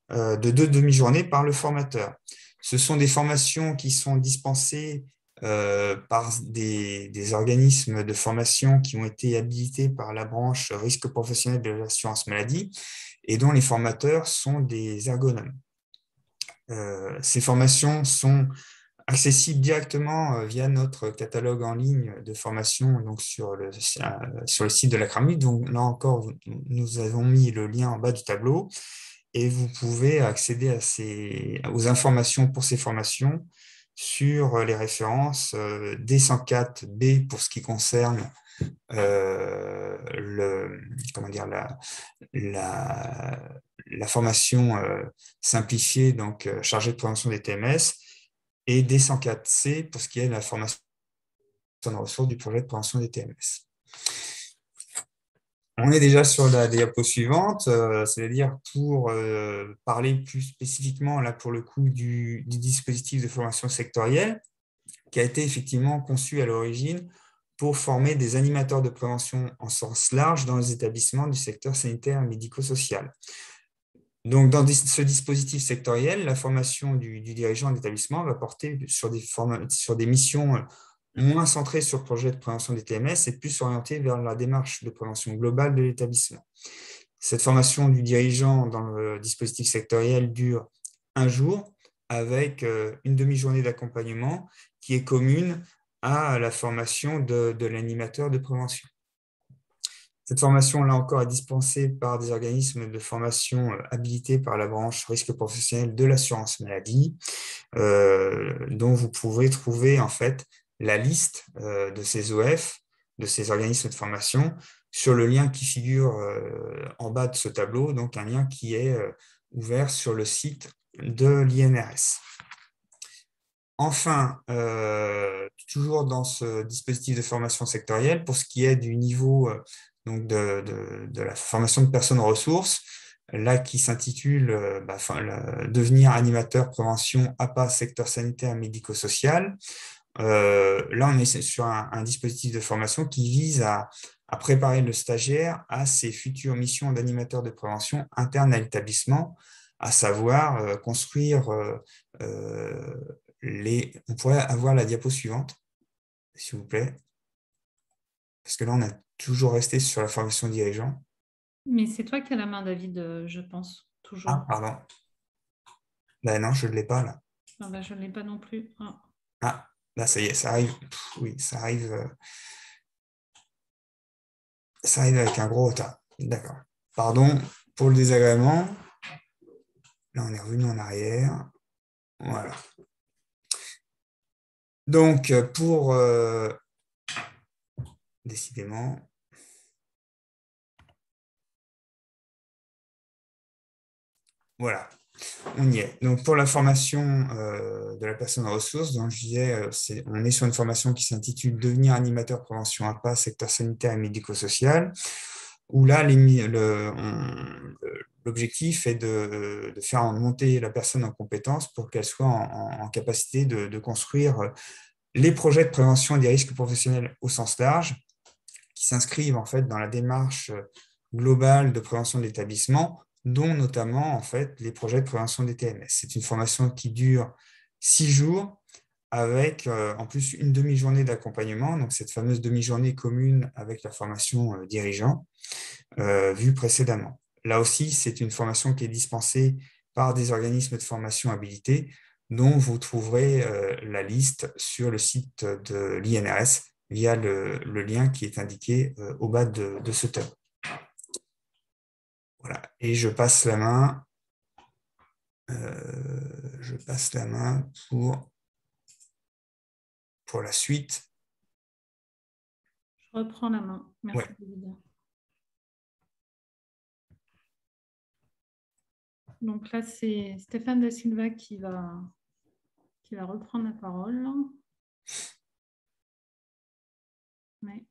de 2 demi-journées par le formateur. Ce sont des formations qui sont dispensées par des organismes de formation qui ont été habilités par la branche risque professionnel de l'assurance maladie et dont les formateurs sont des ergonomes. Ces formations sont accessibles directement via notre catalogue en ligne de formation donc sur le site de la CRAMU. Donc là encore, nous avons mis le lien en bas du tableau et vous pouvez accéder aux informations pour ces formations sur les références D104B pour ce qui concerne la formation simplifiée, donc chargée de prévention des TMS, et D104C pour ce qui est de la formation ressources du projet de prévention des TMS. On est déjà sur la diapo suivante, c'est-à-dire pour parler plus spécifiquement, là pour le coup, du dispositif de formation sectorielle qui a été effectivement conçu à l'origine pour former des animateurs de prévention en sens large dans les établissements du secteur sanitaire et médico-social. Donc, dans ce dispositif sectoriel, la formation du dirigeant d'établissement va porter sur des missions moins centrées sur le projet de prévention des TMS et plus orientée vers la démarche de prévention globale de l'établissement. Cette formation du dirigeant dans le dispositif sectoriel dure 1 jour avec une demi-journée d'accompagnement qui est commune à la formation de l'animateur de prévention. Cette formation, là encore, est dispensée par des organismes de formation habilités par la branche risque professionnel de l'assurance maladie, dont vous pouvez trouver en fait la liste de ces OF, de ces organismes de formation, sur le lien qui figure en bas de ce tableau, donc un lien qui est ouvert sur le site de l'INRS. Enfin, toujours dans ce dispositif de formation sectorielle, pour ce qui est du niveau donc de la formation de personnes ressources, là qui s'intitule Devenir animateur prévention APA secteur sanitaire médico-social. Là, on est sur un dispositif de formation qui vise à préparer le stagiaire à ses futures missions d'animateur de prévention interne à l'établissement, à savoir construire on pourrait avoir la diapo suivante, s'il vous plaît, parce que là, on a toujours resté sur la formation dirigeant. Mais c'est toi qui as la main, David, je pense, toujours. Ah, pardon. Ben non, je ne l'ai pas, là. Ah ben, je ne l'ai pas non plus. Ah, là, ça y est, ça arrive. Oui, ça arrive. Ça arrive avec un gros retard. D'accord. Pardon pour le désagrément. Là, on est revenu en arrière. Voilà. Donc, pour... décidément... Voilà, on y est. Donc, pour la formation de la personne ressource, donc je disais, on est sur une formation qui s'intitule « Devenir animateur prévention APA, secteur sanitaire et médico-social », où là, l'objectif est de faire monter la personne en compétence pour qu'elle soit en capacité de construire les projets de prévention des risques professionnels au sens large, qui s'inscrivent en fait dans la démarche globale de prévention de l'établissement, dont notamment en fait les projets de prévention des TMS. C'est une formation qui dure 6 jours avec en plus une demi-journée d'accompagnement, donc cette fameuse demi-journée commune avec la formation dirigeant vue précédemment. Là aussi, c'est une formation qui est dispensée par des organismes de formation habilités dont vous trouverez la liste sur le site de l'INRS via le lien qui est indiqué au bas de ce tableau. Voilà, et je passe la main. Pour la suite. Je reprends la main. Merci. Ouais. Donc là, c'est Stéphane Da Silva qui va reprendre la parole. Ouais.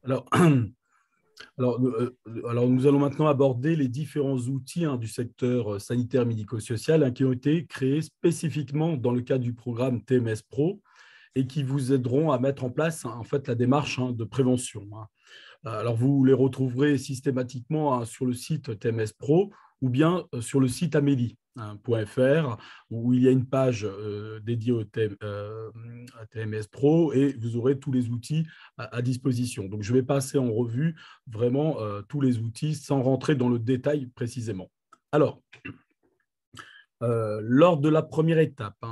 Alors, nous allons maintenant aborder les différents outils du secteur sanitaire médico-social qui ont été créés spécifiquement dans le cadre du programme TMS Pro et qui vous aideront à mettre en place en fait, la démarche de prévention. Alors, vous les retrouverez systématiquement sur le site TMS Pro ou bien sur le site amélie.fr où il y a une page dédiée à TMS Pro et vous aurez tous les outils à disposition. Donc, je vais passer en revue vraiment tous les outils sans rentrer dans le détail précisément. Alors, lors de la première étape,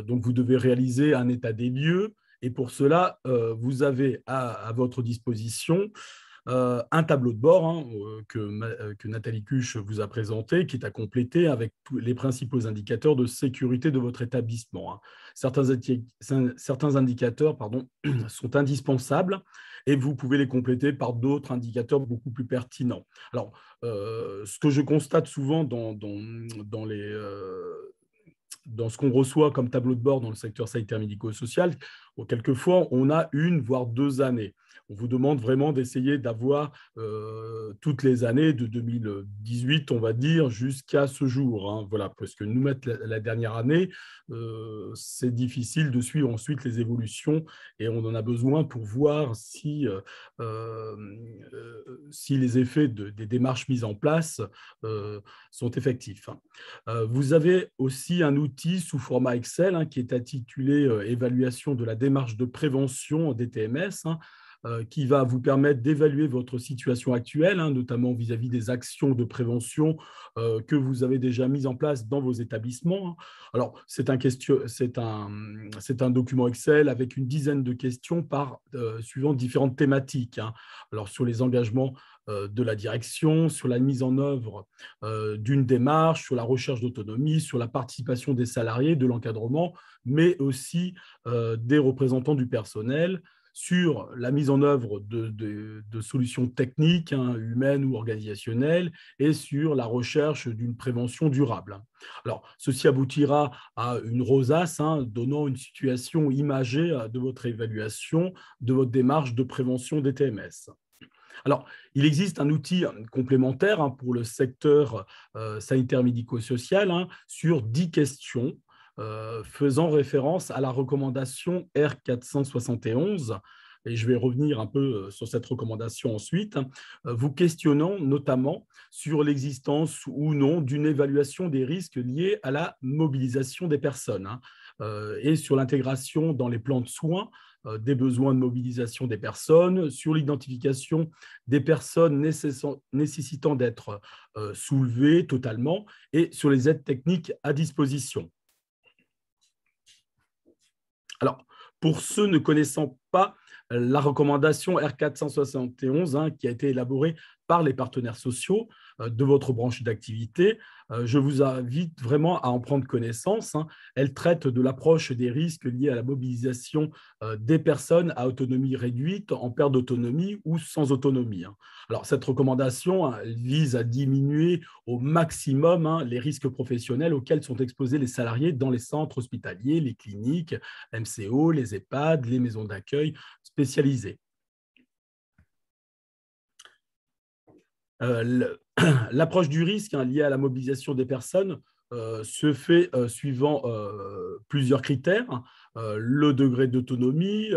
donc vous devez réaliser un état des lieux et pour cela, vous avez à votre disposition un tableau de bord que Nathalie Cuche vous a présenté, qui est à compléter avec tous les principaux indicateurs de sécurité de votre établissement. Certains indicateurs sont indispensables et vous pouvez les compléter par d'autres indicateurs beaucoup plus pertinents. Alors, ce que je constate souvent dans ce qu'on reçoit comme tableau de bord dans le secteur sanitaire médico-social, quelquefois, on a 1 voire 2 années. On vous demande vraiment d'essayer d'avoir toutes les années de 2018, on va dire, jusqu'à ce jour. Voilà, parce que nous mettre la dernière année, c'est difficile de suivre ensuite les évolutions et on en a besoin pour voir si les effets des démarches mises en place sont effectifs. Vous avez aussi un outil sous format Excel qui est intitulé « Évaluation de la démarche de prévention des TMS », qui va vous permettre d'évaluer votre situation actuelle, notamment vis-à-vis des actions de prévention que vous avez déjà mises en place dans vos établissements. Alors, c'est un document Excel avec une dizaine de questions suivant différentes thématiques. Alors, sur les engagements de la direction, sur la mise en œuvre d'une démarche, sur la recherche d'autonomie, sur la participation des salariés, de l'encadrement, mais aussi des représentants du personnel, sur la mise en œuvre de solutions techniques, humaines ou organisationnelles, et sur la recherche d'une prévention durable. Alors, ceci aboutira à une rosace donnant une situation imagée de votre évaluation, de votre démarche de prévention des TMS. Alors, il existe un outil complémentaire pour le secteur sanitaire médico-social sur 10 questions faisant référence à la recommandation R471. Et je vais revenir un peu sur cette recommandation ensuite, vous questionnant notamment sur l'existence ou non d'une évaluation des risques liés à la mobilisation des personnes et sur l'intégration dans les plans de soins des besoins de mobilisation des personnes, sur l'identification des personnes nécessitant d'être soulevées totalement et sur les aides techniques à disposition. Alors, pour ceux ne connaissant pas la recommandation R471 qui a été élaborée par les partenaires sociaux de votre branche d'activité, je vous invite vraiment à en prendre connaissance. Elle traite de l'approche des risques liés à la mobilisation des personnes à autonomie réduite, en perte d'autonomie ou sans autonomie. Alors, cette recommandation vise à diminuer au maximum les risques professionnels auxquels sont exposés les salariés dans les centres hospitaliers, les cliniques, MCO, les EHPAD, les maisons d'accueil spécialisées. L'approche du risque liée à la mobilisation des personnes se fait suivant plusieurs critères. Le degré d'autonomie,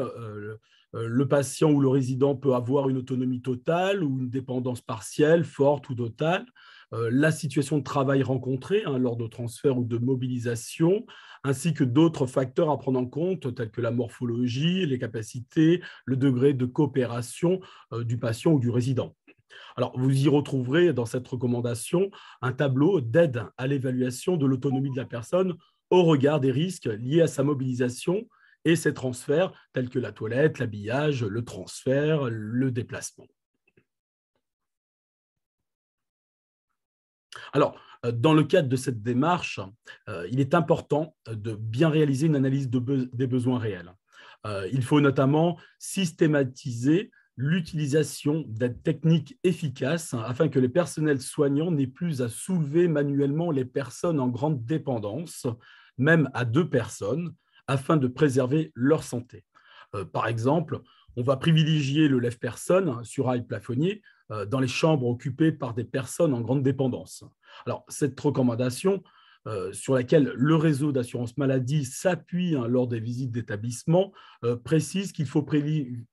le patient ou le résident peut avoir une autonomie totale ou une dépendance partielle, forte ou totale, la situation de travail rencontrée lors de transfert ou de mobilisation, ainsi que d'autres facteurs à prendre en compte, tels que la morphologie, les capacités, le degré de coopération du patient ou du résident. Alors, vous y retrouverez dans cette recommandation un tableau d'aide à l'évaluation de l'autonomie de la personne au regard des risques liés à sa mobilisation et ses transferts, tels que la toilette, l'habillage, le transfert, le déplacement. Alors, dans le cadre de cette démarche, il est important de bien réaliser une analyse des besoins réels. Il faut notamment systématiser l'utilisation d'aides techniques efficaces afin que les personnels soignants n'aient plus à soulever manuellement les personnes en grande dépendance, même à 2 personnes, afin de préserver leur santé. Par exemple, on va privilégier le lève-personne sur rail plafonnier dans les chambres occupées par des personnes en grande dépendance. Alors, cette recommandation sur laquelle le réseau d'assurance maladie s'appuie lors des visites d'établissement, précise qu'il faut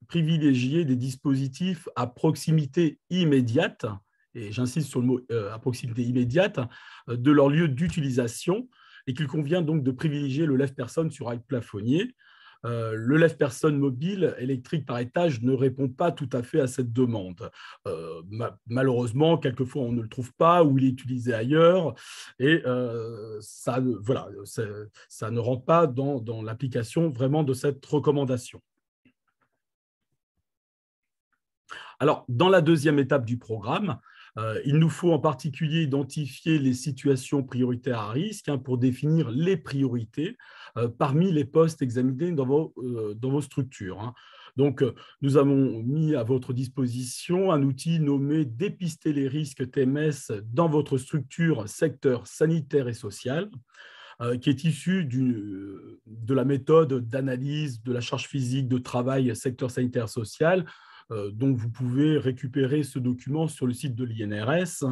privilégier des dispositifs à proximité immédiate, et j'insiste sur le mot à proximité immédiate, de leur lieu d'utilisation, et qu'il convient donc de privilégier le lève-personne sur rail plafonnier. Le lève-personne mobile électrique par étage ne répond pas tout à fait à cette demande. Malheureusement, quelquefois, on ne le trouve pas ou il est utilisé ailleurs et ça ne rentre pas dans l'application vraiment de cette recommandation. Alors, dans la deuxième étape du programme, il nous faut en particulier identifier les situations prioritaires à risque pour définir les priorités parmi les postes examinés dans vos structures. Donc, nous avons mis à votre disposition un outil nommé « Dépister les risques TMS dans votre structure secteur sanitaire et social », qui est issu de la méthode d'analyse de la charge physique de travail secteur sanitaire social. Donc, vous pouvez récupérer ce document sur le site de l'INRS.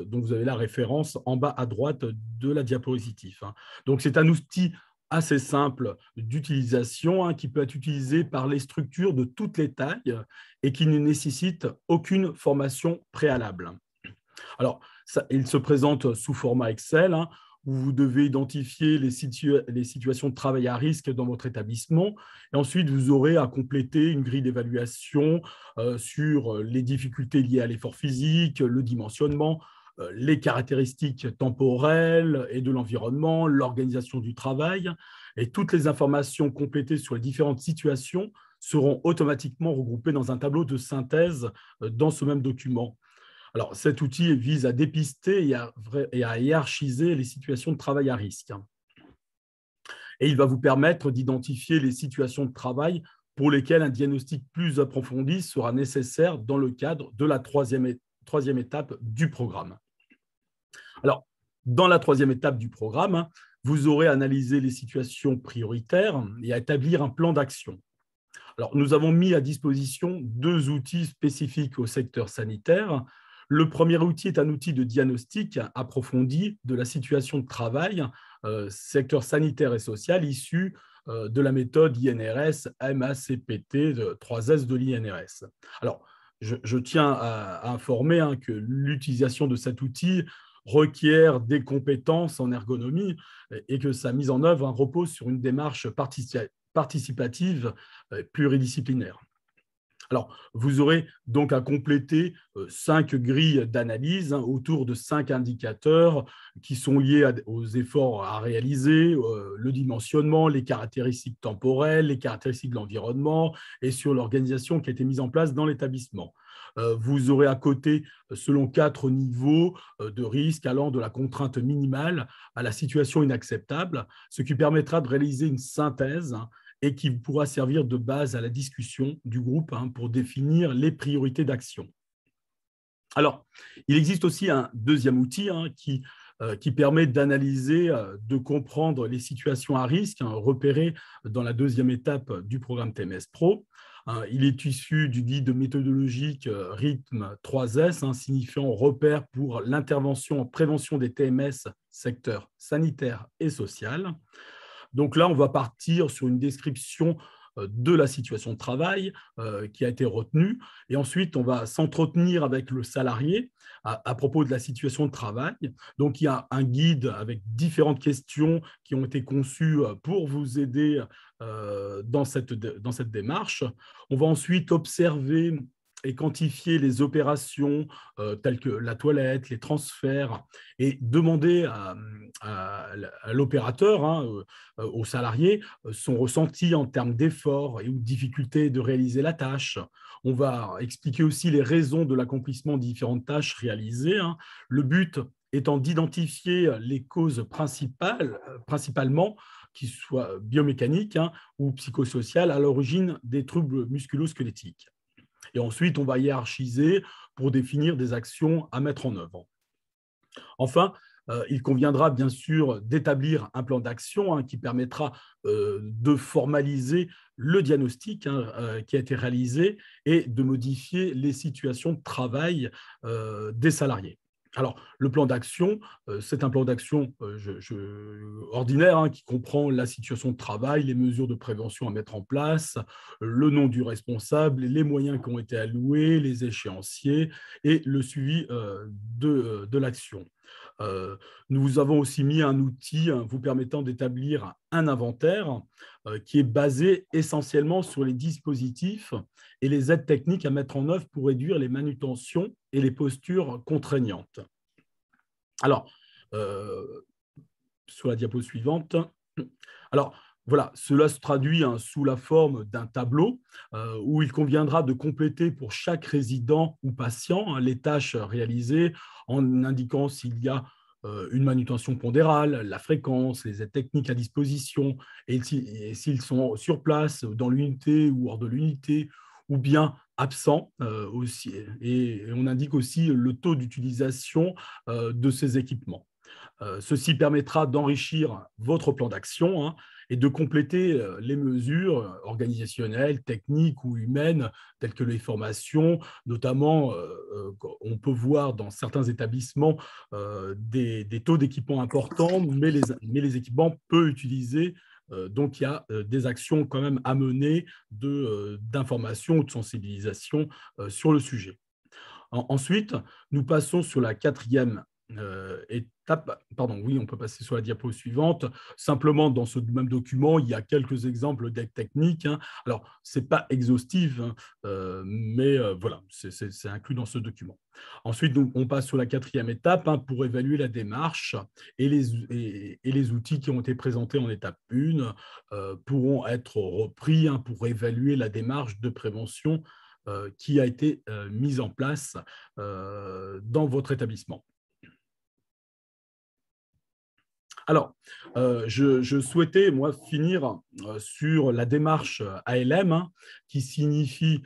Donc, vous avez la référence en bas à droite de la diapositive. Donc, c'est un outil assez simple d'utilisation qui peut être utilisé par les structures de toutes les tailles et qui ne nécessite aucune formation préalable. Alors, il se présente sous format Excel, où vous devez identifier les situations de travail à risque dans votre établissement. Et ensuite, vous aurez à compléter une grille d'évaluation sur les difficultés liées à l'effort physique, le dimensionnement, les caractéristiques temporelles et de l'environnement, l'organisation du travail. Et toutes les informations complétées sur les différentes situations seront automatiquement regroupées dans un tableau de synthèse dans ce même document. Alors, cet outil vise à dépister et à hiérarchiser les situations de travail à risque. Et il va vous permettre d'identifier les situations de travail pour lesquels un diagnostic plus approfondi sera nécessaire dans le cadre de la troisième étape du programme. Alors, dans la troisième étape du programme, vous aurez analysé les situations prioritaires et à établir un plan d'action. Alors, nous avons mis à disposition 2 outils spécifiques au secteur sanitaire. Le premier outil est un outil de diagnostic approfondi de la situation de travail, secteur sanitaire et social, issu de la méthode INRS MACPT de 3S de l'INRS. Alors, je tiens à informer que l'utilisation de cet outil requiert des compétences en ergonomie et que sa mise en œuvre repose sur une démarche participative pluridisciplinaire. Alors, vous aurez donc à compléter 5 grilles d'analyse autour de 5 indicateurs qui sont liés aux efforts à réaliser, le dimensionnement, les caractéristiques temporelles, les caractéristiques de l'environnement et sur l'organisation qui a été mise en place dans l'établissement. Vous aurez à côté, selon 4 niveaux de risque allant de la contrainte minimale à la situation inacceptable, ce qui permettra de réaliser une synthèse et qui pourra servir de base à la discussion du groupe pour définir les priorités d'action. Alors, il existe aussi un deuxième outil qui permet d'analyser, de comprendre les situations à risque repérées dans la deuxième étape du programme TMS Pro. Il est issu du guide méthodologique rythme 3S, signifiant repère pour l'intervention en prévention des TMS secteur sanitaire et social. Donc là, on va partir sur une description de la situation de travail qui a été retenue. Et ensuite, on va s'entretenir avec le salarié à propos de la situation de travail. Donc, il y a un guide avec différentes questions qui ont été conçues pour vous aider dans cette démarche. On va ensuite observer et quantifier les opérations telles que la toilette, les transferts, et demander à l'opérateur, au salarié, son ressenti en termes d'efforts et ou de difficulté de réaliser la tâche. On va expliquer aussi les raisons de l'accomplissement de différentes tâches réalisées. Le but étant d'identifier les causes principalement, qui soient biomécaniques ou psychosociales, à l'origine des troubles musculo-squelettiques. Et ensuite, on va hiérarchiser pour définir des actions à mettre en œuvre. Enfin, il conviendra bien sûr d'établir un plan d'action qui permettra de formaliser le diagnostic qui a été réalisé et de modifier les situations de travail des salariés. Alors, le plan d'action, c'est un plan d'action ordinaire qui comprend la situation de travail, les mesures de prévention à mettre en place, le nom du responsable, les moyens qui ont été alloués, les échéanciers et le suivi de l'action. Nous vous avons aussi mis un outil vous permettant d'établir un inventaire qui est basé essentiellement sur les dispositifs et les aides techniques à mettre en œuvre pour réduire les manutentions et les postures contraignantes. Alors, sur la diapo suivante, alors voilà, cela se traduit sous la forme d'un tableau où il conviendra de compléter pour chaque résident ou patient les tâches réalisées en indiquant s'il y a une manutention pondérale, la fréquence, les aides techniques à disposition, et s'ils sont sur place, dans l'unité ou hors de l'unité, ou bien absents aussi. Et on indique aussi le taux d'utilisation de ces équipements. Ceci permettra d'enrichir votre plan d'action et de compléter les mesures organisationnelles, techniques ou humaines, telles que les formations. Notamment, on peut voir dans certains établissements des taux d'équipement importants, mais les équipements peu utilisés. Donc, il y a des actions quand même à mener d'information ou de sensibilisation sur le sujet. Ensuite, nous passons sur la quatrième étape. Pardon, oui, on peut passer sur la diapo suivante. Simplement, dans ce même document, il y a quelques exemples d'aides techniques. Alors, ce n'est pas exhaustif, mais voilà, c'est inclus dans ce document. Ensuite, donc, on passe sur la quatrième étape pour évaluer la démarche et les outils qui ont été présentés en étape 1 pourront être repris pour évaluer la démarche de prévention qui a été mise en place dans votre établissement. Alors, je souhaitais, moi, finir sur la démarche ALM, hein, qui signifie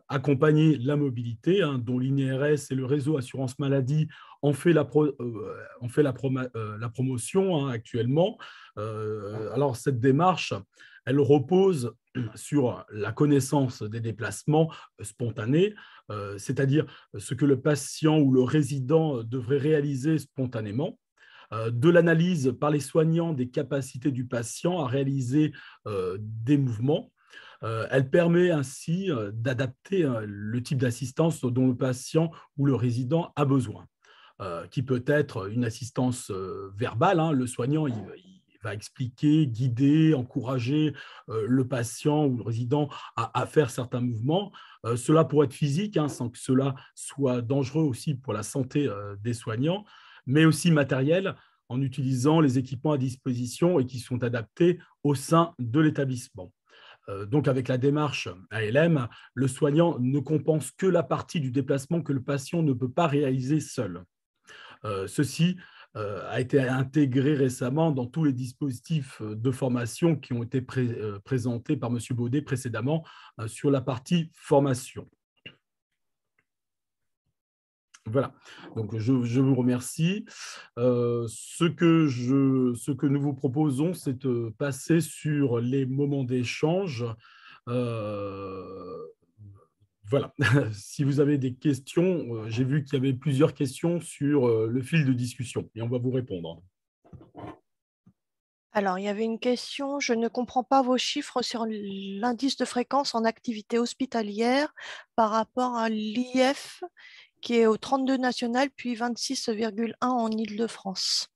accompagner la mobilité, hein, dont l'INRS et le réseau assurance maladie en fait la promotion, hein, actuellement. Alors, cette démarche, elle repose sur la connaissance des déplacements spontanés, c'est-à-dire ce que le patient ou le résident devrait réaliser spontanément, de l'analyse par les soignants des capacités du patient à réaliser des mouvements. Elle permet ainsi d'adapter le type d'assistance dont le patient ou le résident a besoin, qui peut être une assistance verbale, hein. Le soignant il va expliquer, guider, encourager le patient ou le résident à faire certains mouvements. Cela pourrait être physique, hein, sans que cela soit dangereux aussi pour la santé des soignants, mais aussi matériel, en utilisant les équipements à disposition et qui sont adaptés au sein de l'établissement. Donc, avec la démarche ALM, le soignant ne compense que la partie du déplacement que le patient ne peut pas réaliser seul. Ceci a été intégré récemment dans tous les dispositifs de formation qui ont été présentés par M. Baudet précédemment sur la partie formation. Voilà, donc je vous remercie. Ce que nous vous proposons, c'est de passer sur les moments d'échange. Voilà, si vous avez des questions, j'ai vu qu'il y avait plusieurs questions sur le fil de discussion et on va vous répondre. Alors, il y avait une question. Je ne comprends pas vos chiffres sur l'indice de fréquence en activité hospitalière par rapport à l'IF qui est au 32 national, puis 26,1 en Île-de-France.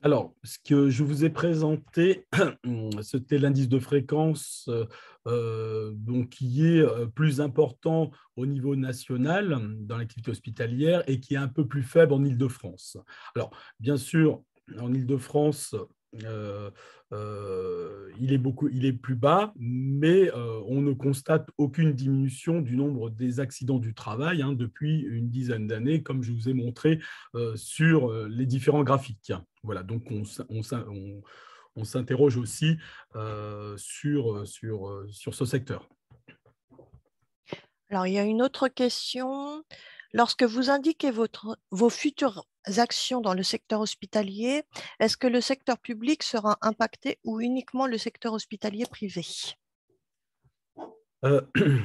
Alors, ce que je vous ai présenté, c'était l'indice de fréquence donc, qui est plus important au niveau national dans l'activité hospitalière et qui est un peu plus faible en Île-de-France. Alors, bien sûr, en Île-de-France, il est plus bas, mais on ne constate aucune diminution du nombre des accidents du travail, hein, depuis une dizaine d'années, comme je vous ai montré sur les différents graphiques. Voilà, donc on s'interroge aussi sur ce secteur. Alors, il y a une autre question. Lorsque vous indiquez vos futures actions dans le secteur hospitalier, est-ce que le secteur public sera impacté ou uniquement le secteur hospitalier privé ?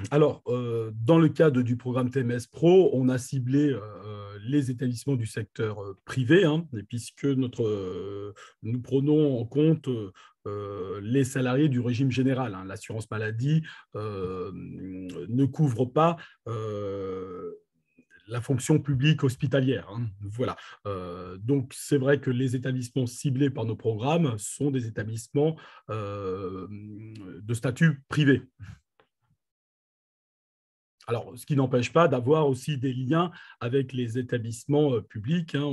Alors, dans le cadre du programme TMS Pro, on a ciblé les établissements du secteur privé, hein, puisque nous prenons en compte les salariés du régime général, hein. L'assurance maladie ne couvre pas la fonction publique hospitalière, hein. Voilà. Donc, c'est vrai que les établissements ciblés par nos programmes sont des établissements de statut privé. Alors, ce qui n'empêche pas d'avoir aussi des liens avec les établissements publics, hein.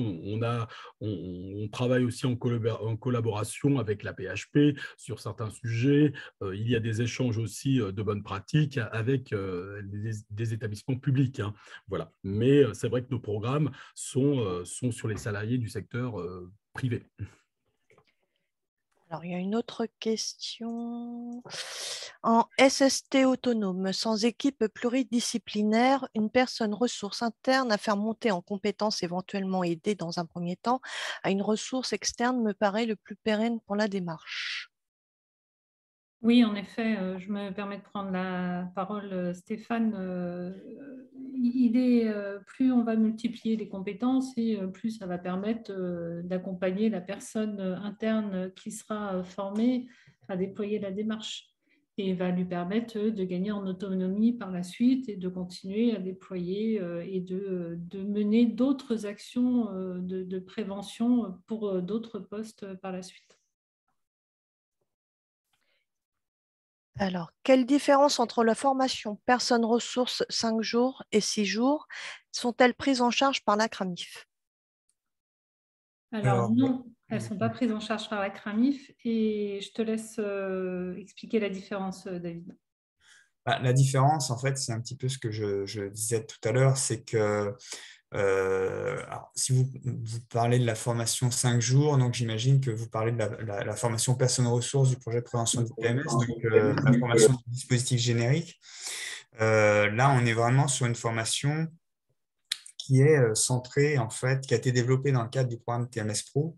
On travaille aussi en collaboration avec la PHP sur certains sujets. Il y a des échanges aussi de bonnes pratiques avec des établissements publics, hein. Voilà. Mais c'est vrai que nos programmes sont sur les salariés du secteur privé. Alors, il y a une autre question. En SST autonome, sans équipe pluridisciplinaire, une personne ressource interne à faire monter en compétences, éventuellement aider dans un premier temps, à une ressource externe me paraît le plus pérenne pour la démarche. Oui, en effet, je me permets de prendre la parole, Stéphane. Plus on va multiplier les compétences et plus ça va permettre d'accompagner la personne interne qui sera formée à déployer la démarche et va lui permettre de gagner en autonomie par la suite et de continuer à déployer et de mener d'autres actions de prévention pour d'autres postes par la suite. Alors, quelle différence entre la formation personne ressource 5 jours et 6 jours sont-elles prises en charge par la CRAMIF? Alors non, elles ne sont pas prises en charge par la CRAMIF et je te laisse expliquer la différence, David. La différence, en fait, c'est un petit peu ce que je disais tout à l'heure, c'est que Alors, si vous parlez de la formation 5 jours, donc j'imagine que vous parlez de la formation personnes ressources du projet de prévention du TMS, donc la formation du dispositif générique. Là, on est vraiment sur une formation qui est centrée, en fait, qui a été développée dans le cadre du programme TMS Pro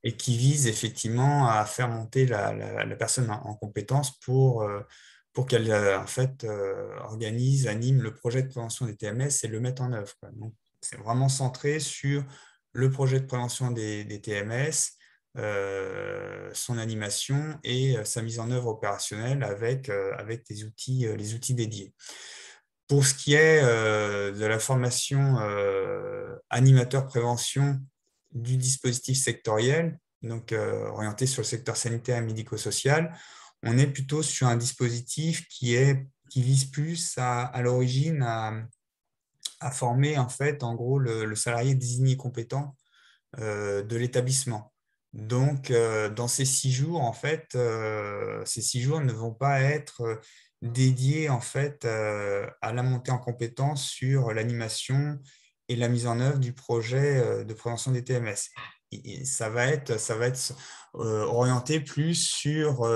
et qui vise effectivement à faire monter la personne en compétence pour qu'elle en fait, organise, anime le projet de prévention des TMS et le mette en œuvre, quoi. Donc, c'est vraiment centré sur le projet de prévention des TMS, son animation et sa mise en œuvre opérationnelle avec les outils dédiés. Pour ce qui est de la formation animateur prévention du dispositif sectoriel, donc orienté sur le secteur sanitaire et médico-social, on est plutôt sur un dispositif qui vise plus à l'origine à former en fait, en gros, le salarié désigné compétent de l'établissement. Donc, dans ces 6 jours, en fait, ces 6 jours ne vont pas être dédiés en fait, à la montée en compétence sur l'animation et la mise en œuvre du projet de prévention des TMS. Et ça va être orienté plus sur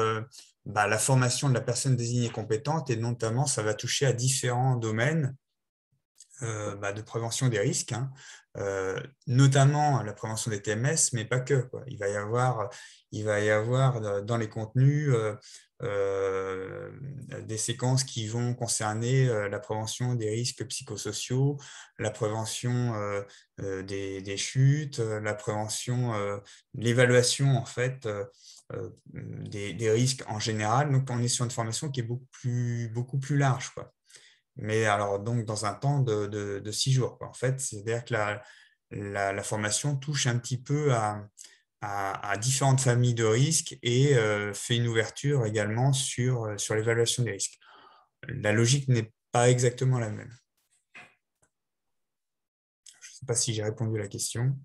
la formation de la personne désignée compétente et notamment, ça va toucher à différents domaines de prévention des risques, hein, notamment la prévention des TMS, mais pas que, quoi. Il va y avoir dans les contenus des séquences qui vont concerner la prévention des risques psychosociaux, la prévention des chutes, la prévention, l'évaluation en fait des risques en général. Donc, on est sur une formation qui est beaucoup plus large, quoi. Mais alors, donc, dans un temps de 6 jours, quoi. En fait, c'est-à-dire que la formation touche un petit peu à différentes familles de risques et fait une ouverture également sur l'évaluation des risques. La logique n'est pas exactement la même. Je ne sais pas si j'ai répondu à la question.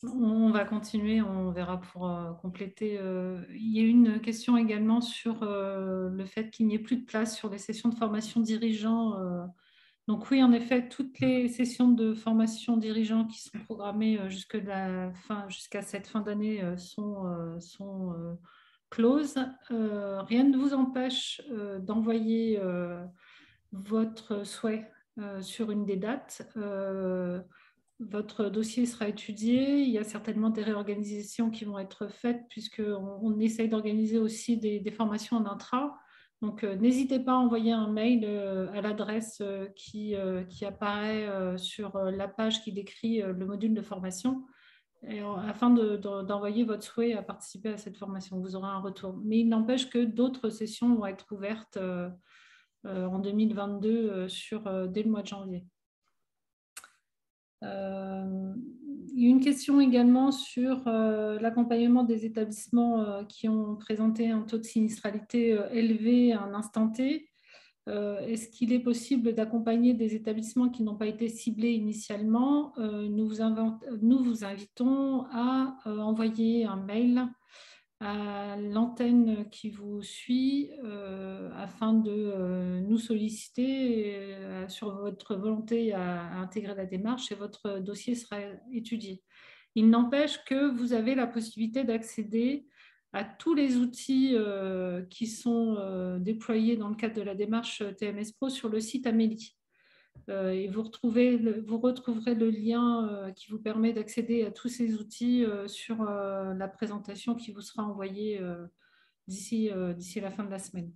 On va continuer, on verra pour compléter. Il y a une question également sur le fait qu'il n'y ait plus de place sur les sessions de formation dirigeants. Donc oui, en effet, toutes les sessions de formation dirigeants qui sont programmées jusqu'à cette fin d'année sont closes. Rien ne vous empêche d'envoyer votre souhait sur une des dates. Votre dossier sera étudié. Il y a certainement des réorganisations qui vont être faites puisqu'on essaye d'organiser aussi des formations en intra. Donc, n'hésitez pas à envoyer un mail à l'adresse qui apparaît sur la page qui décrit le module de formation afin d'envoyer votre souhait à participer à cette formation. Vous aurez un retour. Mais il n'empêche que d'autres sessions vont être ouvertes en 2022 dès le mois de janvier. Il y a une question également sur l'accompagnement des établissements qui ont présenté un taux de sinistralité élevé à un instant T. Est-ce qu'il est possible d'accompagner des établissements qui n'ont pas été ciblés initialement? Nous vous invitons à envoyer un mail à l'antenne qui vous suit afin de nous solliciter sur votre volonté à intégrer la démarche et votre dossier sera étudié. Il n'empêche que vous avez la possibilité d'accéder à tous les outils qui sont déployés dans le cadre de la démarche TMS Pro sur le site Amélie. Et vous retrouverez le lien qui vous permet d'accéder à tous ces outils sur la présentation qui vous sera envoyée d'ici la fin de la semaine.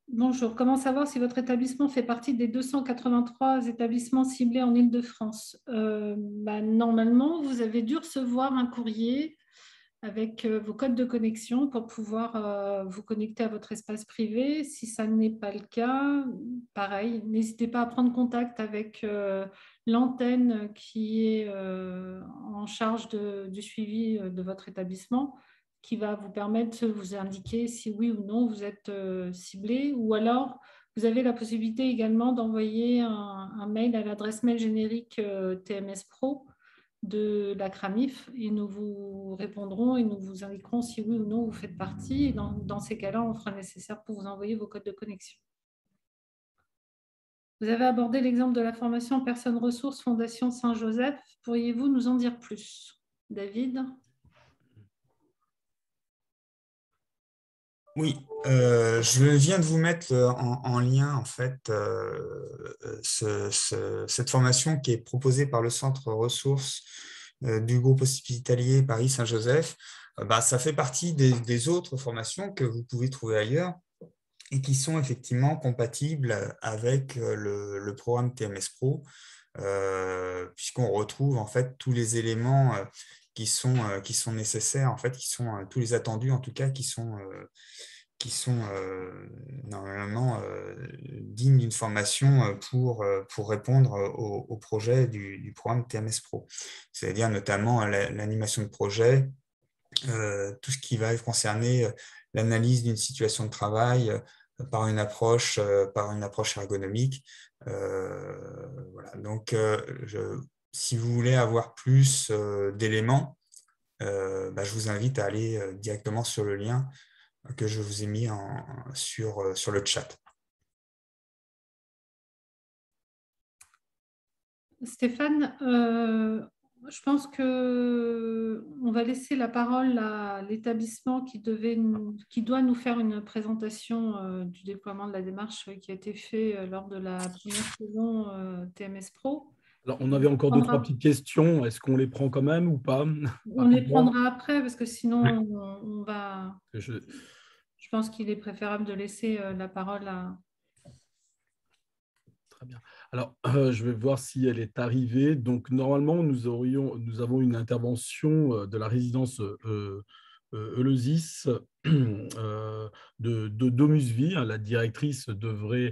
Bonjour, comment savoir si votre établissement fait partie des 283 établissements ciblés en Île-de-France? Normalement, vous avez dû recevoir un courrier avec vos codes de connexion pour pouvoir vous connecter à votre espace privé. Si ça n'est pas le cas, pareil, n'hésitez pas à prendre contact avec l'antenne qui est en charge du suivi de votre établissement, qui va vous permettre de vous indiquer si oui ou non vous êtes ciblé, ou alors vous avez la possibilité également d'envoyer un mail à l'adresse mail générique TMS Pro de la CRAMIF et nous vous répondrons et nous vous indiquerons si oui ou non vous faites partie. Et dans ces cas-là, on fera nécessaire pour vous envoyer vos codes de connexion. Vous avez abordé l'exemple de la formation Personnes Ressources Fondation Saint-Joseph. Pourriez-vous nous en dire plus, David? Oui, je viens de vous mettre en lien en fait cette formation qui est proposée par le Centre Ressources du groupe hospitalier Paris Saint-Joseph. Ça fait partie des autres formations que vous pouvez trouver ailleurs et qui sont effectivement compatibles avec le programme TMS Pro, puisqu'on retrouve en fait tous les éléments qui sont nécessaires, en fait, qui sont tous les attendus en tout cas, qui sont normalement dignes d'une formation pour répondre au projet du programme TMS Pro. C'est-à-dire notamment l'animation de projet, tout ce qui va concerner l'analyse d'une situation de travail par une approche ergonomique. Voilà. Donc, si vous voulez avoir plus d'éléments, je vous invite à aller directement sur le lien que je vous ai mis sur le chat. Stéphane, je pense qu'on va laisser la parole à l'établissement qui doit nous faire une présentation du déploiement de la démarche qui a été fait lors de la première saison TMS Pro. Alors, on avait encore 2-3 petites questions. Est-ce qu'on les prend quand même ou pas? On les prendra après parce que sinon, on va... Je pense qu'il est préférable de laisser la parole à... Très bien. Alors, je vais voir si elle est arrivée. Donc, normalement, nous avons une intervention de la résidence Eleusis de Domusvie. La directrice doit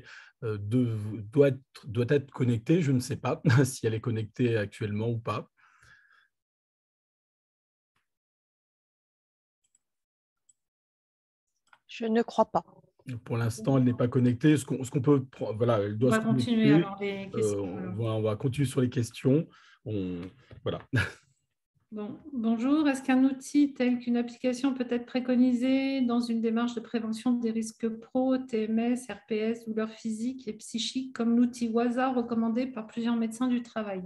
être connectée. Je ne sais pas si elle est connectée actuellement ou pas. Je ne crois pas. Pour l'instant, elle n'est pas connectée. Ce qu'on peut, voilà, elle doit on se va continuer alors les questions. on va continuer sur les questions. Voilà. Bonjour. Est-ce qu'un outil tel qu'une application peut être préconisé dans une démarche de prévention des risques pro, TMS, RPS, douleurs physiques et psychiques, comme l'outil WASA recommandé par plusieurs médecins du travail?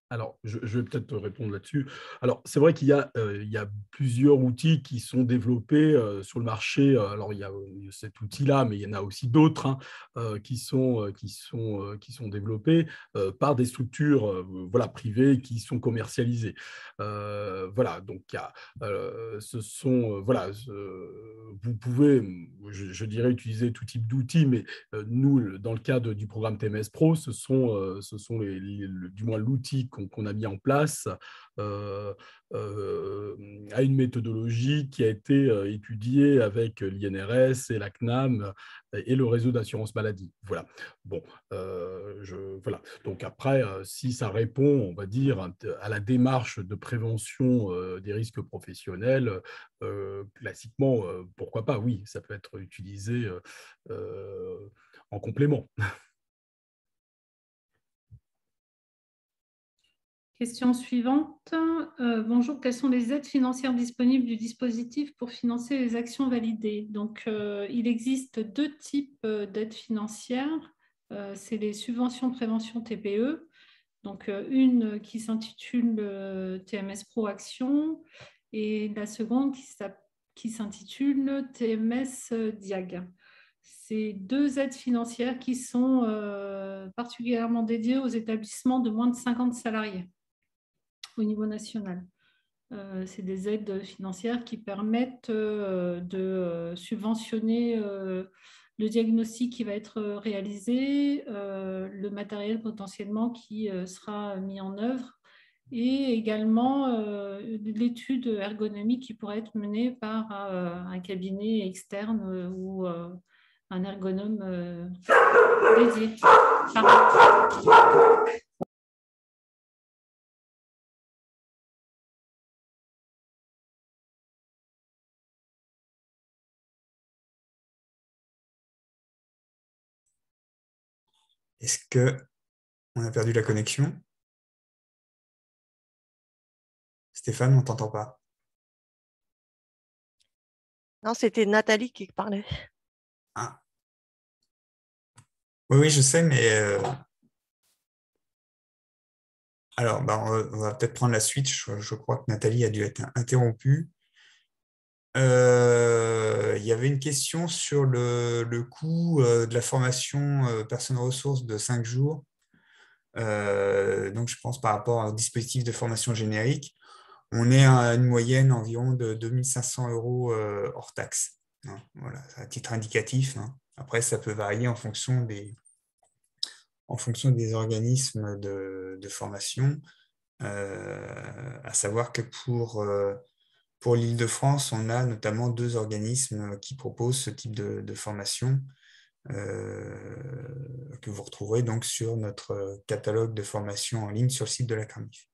Alors, je vais peut-être répondre là-dessus. Alors, c'est vrai qu'il y a plusieurs outils qui sont développés sur le marché. Alors, il y a cet outil-là, mais il y en a aussi d'autres qui sont développés par des structures voilà, privées qui sont commercialisées. Voilà, donc vous pouvez, je dirais, utiliser tout type d'outils, mais nous, dans le cadre du programme TMS Pro, ce sont du moins l'outil qu'on a mis en place a une méthodologie qui a été étudiée avec l'INRS et la CNAM et le réseau d'assurance maladie. Voilà. Bon, voilà. Donc après, si ça répond, on va dire, à la démarche de prévention des risques professionnels, classiquement, pourquoi pas? Oui, ça peut être utilisé en complément. Question suivante. Bonjour, quelles sont les aides financières disponibles du dispositif pour financer les actions validées? Donc, il existe deux types d'aides financières. C'est les subventions prévention TPE. Donc, une qui s'intitule TMS Pro Action et la seconde qui s'intitule TMS Diag. C'est deux aides financières qui sont particulièrement dédiées aux établissements de moins de 50 salariés au niveau national. C'est des aides financières qui permettent de subventionner le diagnostic qui va être réalisé, le matériel potentiellement qui sera mis en œuvre et également l'étude ergonomique qui pourrait être menée par un cabinet externe ou un ergonome dédié. Est-ce qu'on a perdu la connexion? Stéphane, on ne t'entend pas. Non, c'était Nathalie qui parlait. Ah. Oui, je sais, mais alors, on va peut-être prendre la suite. Je crois que Nathalie a dû être interrompue. Il y avait une question sur le coût de la formation personne ressource de 5 jours. Donc, je pense par rapport au dispositif de formation générique, on est à une moyenne environ de 2 500 € hors taxe. Hein, voilà, à titre indicatif. Hein. Après, ça peut varier en fonction des organismes de formation. À savoir que pour l'Île-de-France, on a notamment 2 organismes qui proposent ce type de formation que vous retrouverez donc sur notre catalogue de formation en ligne sur le site de la CRAMIF.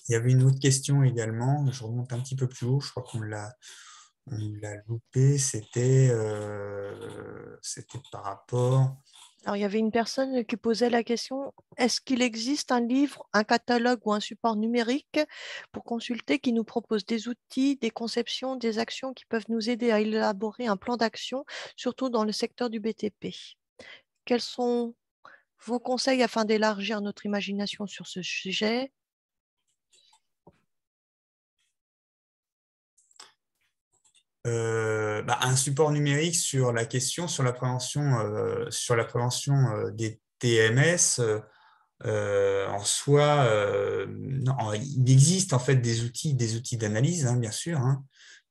Il y avait une autre question également, je remonte un petit peu plus haut, je crois qu'on l'a loupé, c'était par rapport... Alors, il y avait une personne qui posait la question, est-ce qu'il existe un livre, un catalogue ou un support numérique pour consulter qui nous propose des outils, des conceptions, des actions qui peuvent nous aider à élaborer un plan d'action, surtout dans le secteur du BTP? Quels sont vos conseils afin d'élargir notre imagination sur ce sujet? Un support numérique sur la question, sur la prévention des TMS. En soi, non, il existe en fait des outils d'analyse, hein, bien sûr, hein.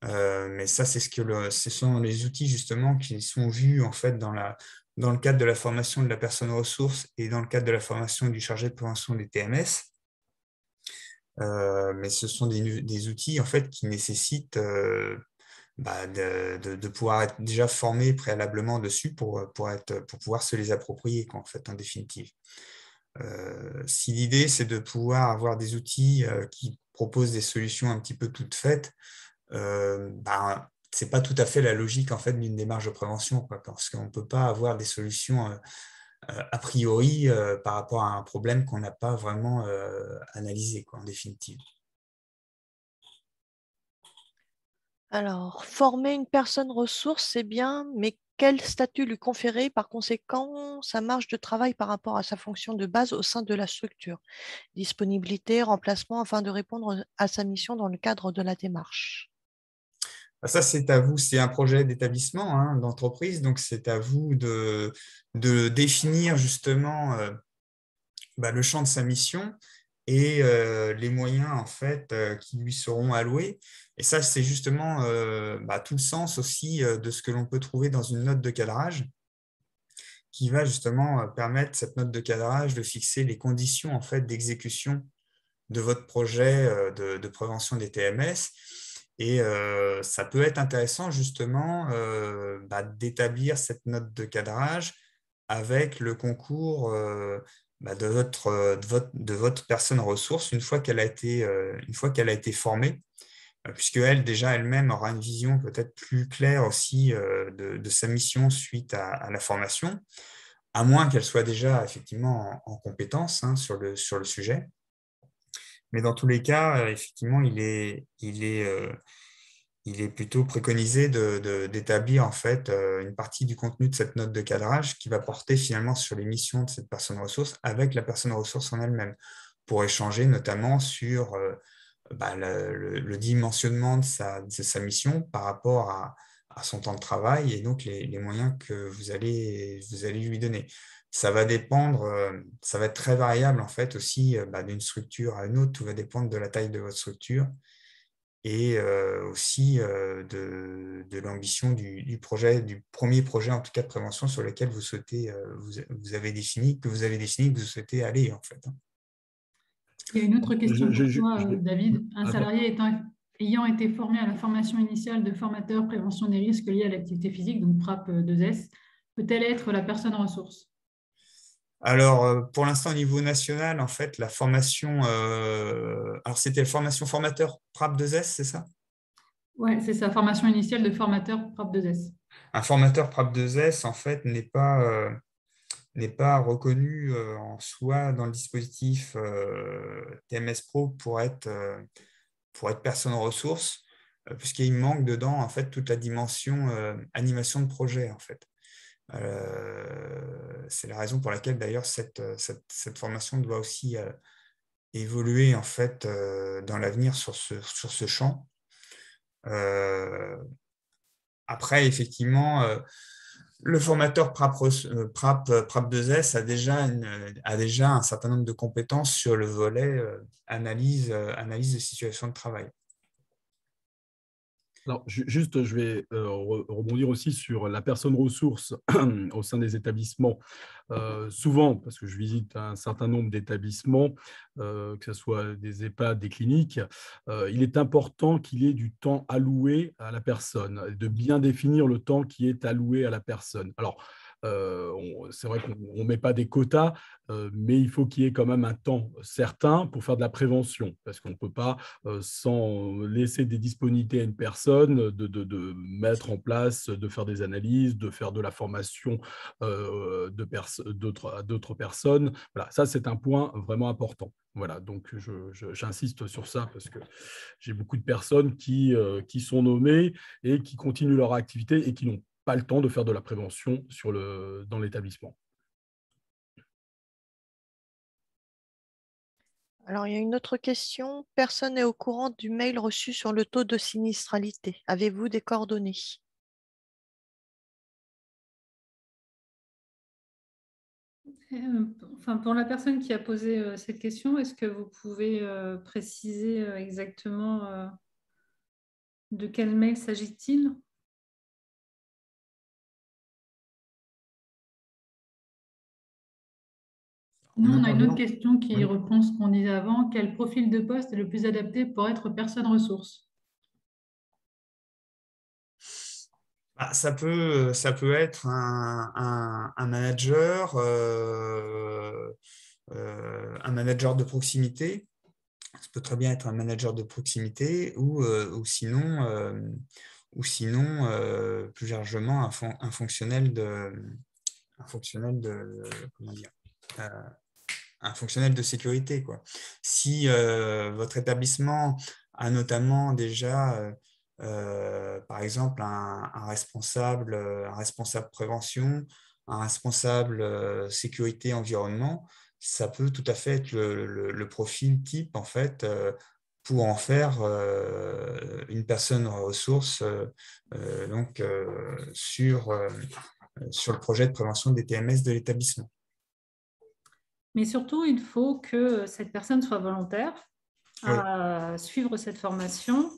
Mais ça, ce sont les outils justement qui sont vus en fait dans le cadre de la formation de la personne ressource et dans le cadre de la formation du chargé de prévention des TMS. Mais ce sont des outils en fait qui nécessitent de pouvoir être déjà formé préalablement dessus pour pouvoir se les approprier, quoi, en fait, en définitive. Si l'idée, c'est de pouvoir avoir des outils qui proposent des solutions un petit peu toutes faites, c'est pas tout à fait la logique en fait, d'une démarche de prévention, quoi, parce qu'on ne peut pas avoir des solutions a priori par rapport à un problème qu'on n'a pas vraiment analysé, quoi, en définitive. Alors, former une personne ressource, c'est bien, mais quel statut lui conférer, par conséquent, sa marge de travail par rapport à sa fonction de base au sein de la structure? Disponibilité, remplacement, afin de répondre à sa mission dans le cadre de la démarche. Ça, c'est à vous, c'est un projet d'établissement, hein, d'entreprise, donc c'est à vous de définir justement le champ de sa mission et les moyens en fait qui lui seront alloués. Et ça, c'est justement tout le sens aussi de ce que l'on peut trouver dans une note de cadrage qui va justement permettre, cette note de cadrage, de fixer les conditions en fait d'exécution de votre projet de prévention des TMS. Et ça peut être intéressant justement d'établir cette note de cadrage avec le concours de votre personne ressource une fois qu'elle a été formée, puisque elle, déjà elle-même aura une vision peut-être plus claire aussi de sa mission suite à la formation, à moins qu'elle soit déjà effectivement en compétence, hein, sur le sujet. Mais dans tous les cas, effectivement, il est plutôt préconisé d'établir en fait une partie du contenu de cette note de cadrage qui va porter finalement sur les missions de cette personne ressource avec la personne ressource en elle-même, pour échanger notamment sur le dimensionnement de sa mission par rapport à son temps de travail et donc les moyens que vous allez lui donner. Ça va dépendre, ça va être très variable en fait aussi d'une structure à une autre, tout va dépendre de la taille de votre structure et aussi de l'ambition du premier projet en tout cas de prévention sur lequel vous souhaitez, vous avez défini, que vous souhaitez aller en fait. Il y a une autre question pour toi, David. Un salarié ayant été formé à la formation initiale de formateur prévention des risques liés à l'activité physique, donc PRAP 2S, peut-elle être la personne ressource? Alors, pour l'instant, au niveau national, en fait, la formation... alors, c'était la formation formateur PRAP 2S, c'est ça? Oui, c'est sa formation initiale de formateur PRAP 2S. Un formateur PRAP 2S, en fait, n'est pas reconnu en soi dans le dispositif TMS Pro pour être personne ressource, puisqu'il manque dedans, en fait, toute la dimension animation de projet, en fait. C'est la raison pour laquelle d'ailleurs cette formation doit aussi évoluer en fait dans l'avenir sur ce champ. Après, effectivement, le formateur PRAP2S a déjà un certain nombre de compétences sur le volet analyse de situation de travail. Alors, juste, je vais rebondir aussi sur la personne ressource au sein des établissements. Souvent, parce que je visite un certain nombre d'établissements, que ce soit des EHPAD, des cliniques, il est important qu'il y ait du temps alloué à la personne, de bien définir le temps qui est alloué à la personne. Alors, c'est vrai qu'on ne met pas des quotas, mais il faut qu'il y ait quand même un temps certain pour faire de la prévention, parce qu'on ne peut pas, sans laisser des disponibilités à une personne, de mettre en place, de faire des analyses, de faire de la formation à d'autres personnes. Voilà, ça, c'est un point vraiment important. Voilà, donc j'insiste sur ça parce que j'ai beaucoup de personnes qui sont nommées et qui continuent leur activité et qui n'ont pas le temps de faire de la prévention dans l'établissement. Alors, il y a une autre question. Personne n'est au courant du mail reçu sur le taux de sinistralité. Avez-vous des coordonnées? Enfin, pour la personne qui a posé cette question, est-ce que vous pouvez préciser exactement de quel mail s'agit-il? Nous, on a une autre question qui reprend ce qu'on disait avant. Quel profil de poste est le plus adapté pour être personne ressource? Ça peut être un manager, un manager de proximité. Ça peut très bien être un manager de proximité ou sinon, plus largement, un fonctionnel un fonctionnel de sécurité, quoi. Si votre établissement a notamment déjà, par exemple, un responsable prévention, un responsable sécurité environnement, ça peut tout à fait être le profil type, en fait, pour en faire une personne ressource sur le projet de prévention des TMS de l'établissement. Mais surtout, il faut que cette personne soit volontaire à suivre cette formation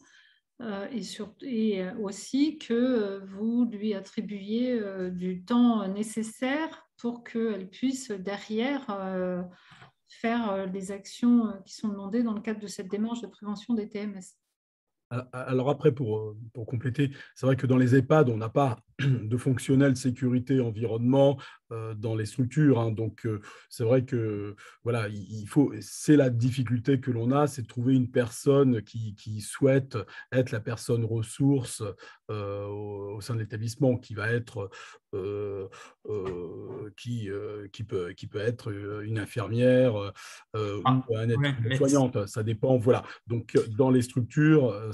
et aussi que vous lui attribuiez du temps nécessaire pour qu'elle puisse derrière faire les actions qui sont demandées dans le cadre de cette démarche de prévention des TMS. Alors après, pour compléter, c'est vrai que dans les EHPAD, on n'a pas de fonctionnel sécurité environnement dans les structures. Hein. Donc, c'est vrai que voilà, c'est la difficulté que l'on a, c'est de trouver une personne qui souhaite être la personne ressource au sein de l'établissement, qui va être qui peut être une infirmière ou une soignante. Ça dépend. Voilà. Donc, dans les structures,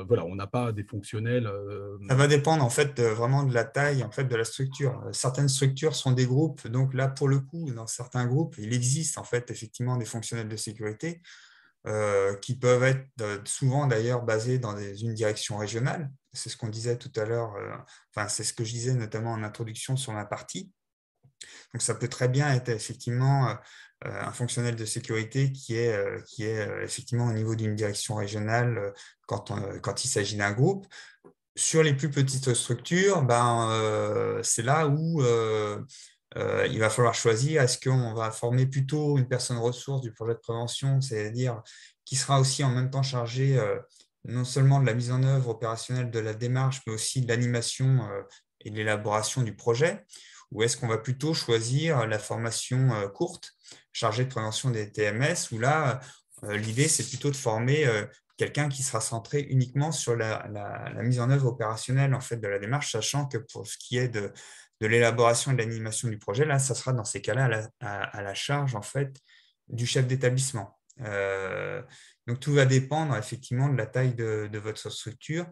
voilà, on n'a pas des fonctionnels. Ça va dépendre en fait vraiment de la taille en fait de la structure. Certaines structures sont des groupes, donc là pour le coup, dans certains groupes, il existe en fait effectivement des fonctionnels de sécurité qui peuvent être souvent d'ailleurs basés dans une direction régionale. C'est ce qu'on disait tout à l'heure. Enfin, c'est ce que je disais notamment en introduction sur ma partie. Donc ça peut très bien être effectivement un fonctionnel de sécurité qui est effectivement au niveau d'une direction régionale quand il s'agit d'un groupe. Sur les plus petites structures, c'est là où il va falloir choisir. Est-ce qu'on va former plutôt une personne ressource du projet de prévention, c'est-à-dire qui sera aussi en même temps chargée non seulement de la mise en œuvre opérationnelle de la démarche, mais aussi de l'animation et de l'élaboration du projet, ou est-ce qu'on va plutôt choisir la formation courte chargée de prévention des TMS, où là, l'idée, c'est plutôt de former quelqu'un qui sera centré uniquement sur la mise en œuvre opérationnelle en fait, de la démarche, sachant que pour ce qui est de l'élaboration et de l'animation du projet, là, ça sera dans ces cas-là à la charge en fait, du chef d'établissement. Donc, tout va dépendre effectivement de la taille de votre structure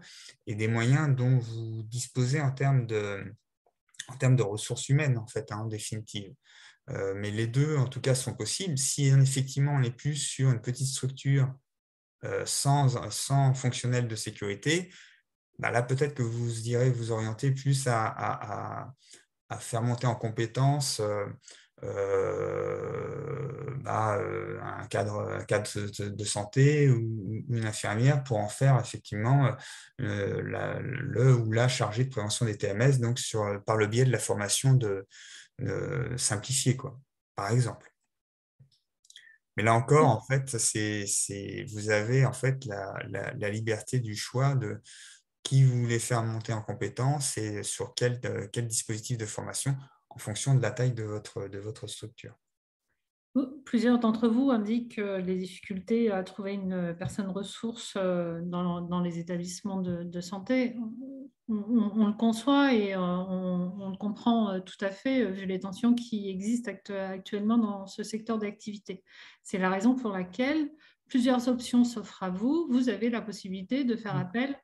et des moyens dont vous disposez en termes en termes de ressources humaines, en fait, en définitive. Mais les deux, en tout cas, sont possibles. Si effectivement on est plus sur une petite structure sans fonctionnel de sécurité, là, peut-être que vous irez vous orienter plus à faire monter en compétences un cadre de santé ou une infirmière pour en faire effectivement le ou la chargée de prévention des TMS, donc par le biais de la formation simplifiée, quoi, par exemple. Mais là encore, en fait, vous avez en fait la liberté du choix de qui vous voulez faire monter en compétence et sur quel dispositif de formation en fonction de la taille de votre structure. Plusieurs d'entre vous indiquent les difficultés à trouver une personne ressource dans les établissements de santé. On le conçoit et on le comprend tout à fait vu les tensions qui existent actuellement dans ce secteur d'activité. C'est la raison pour laquelle plusieurs options s'offrent à vous. Vous avez la possibilité de faire appel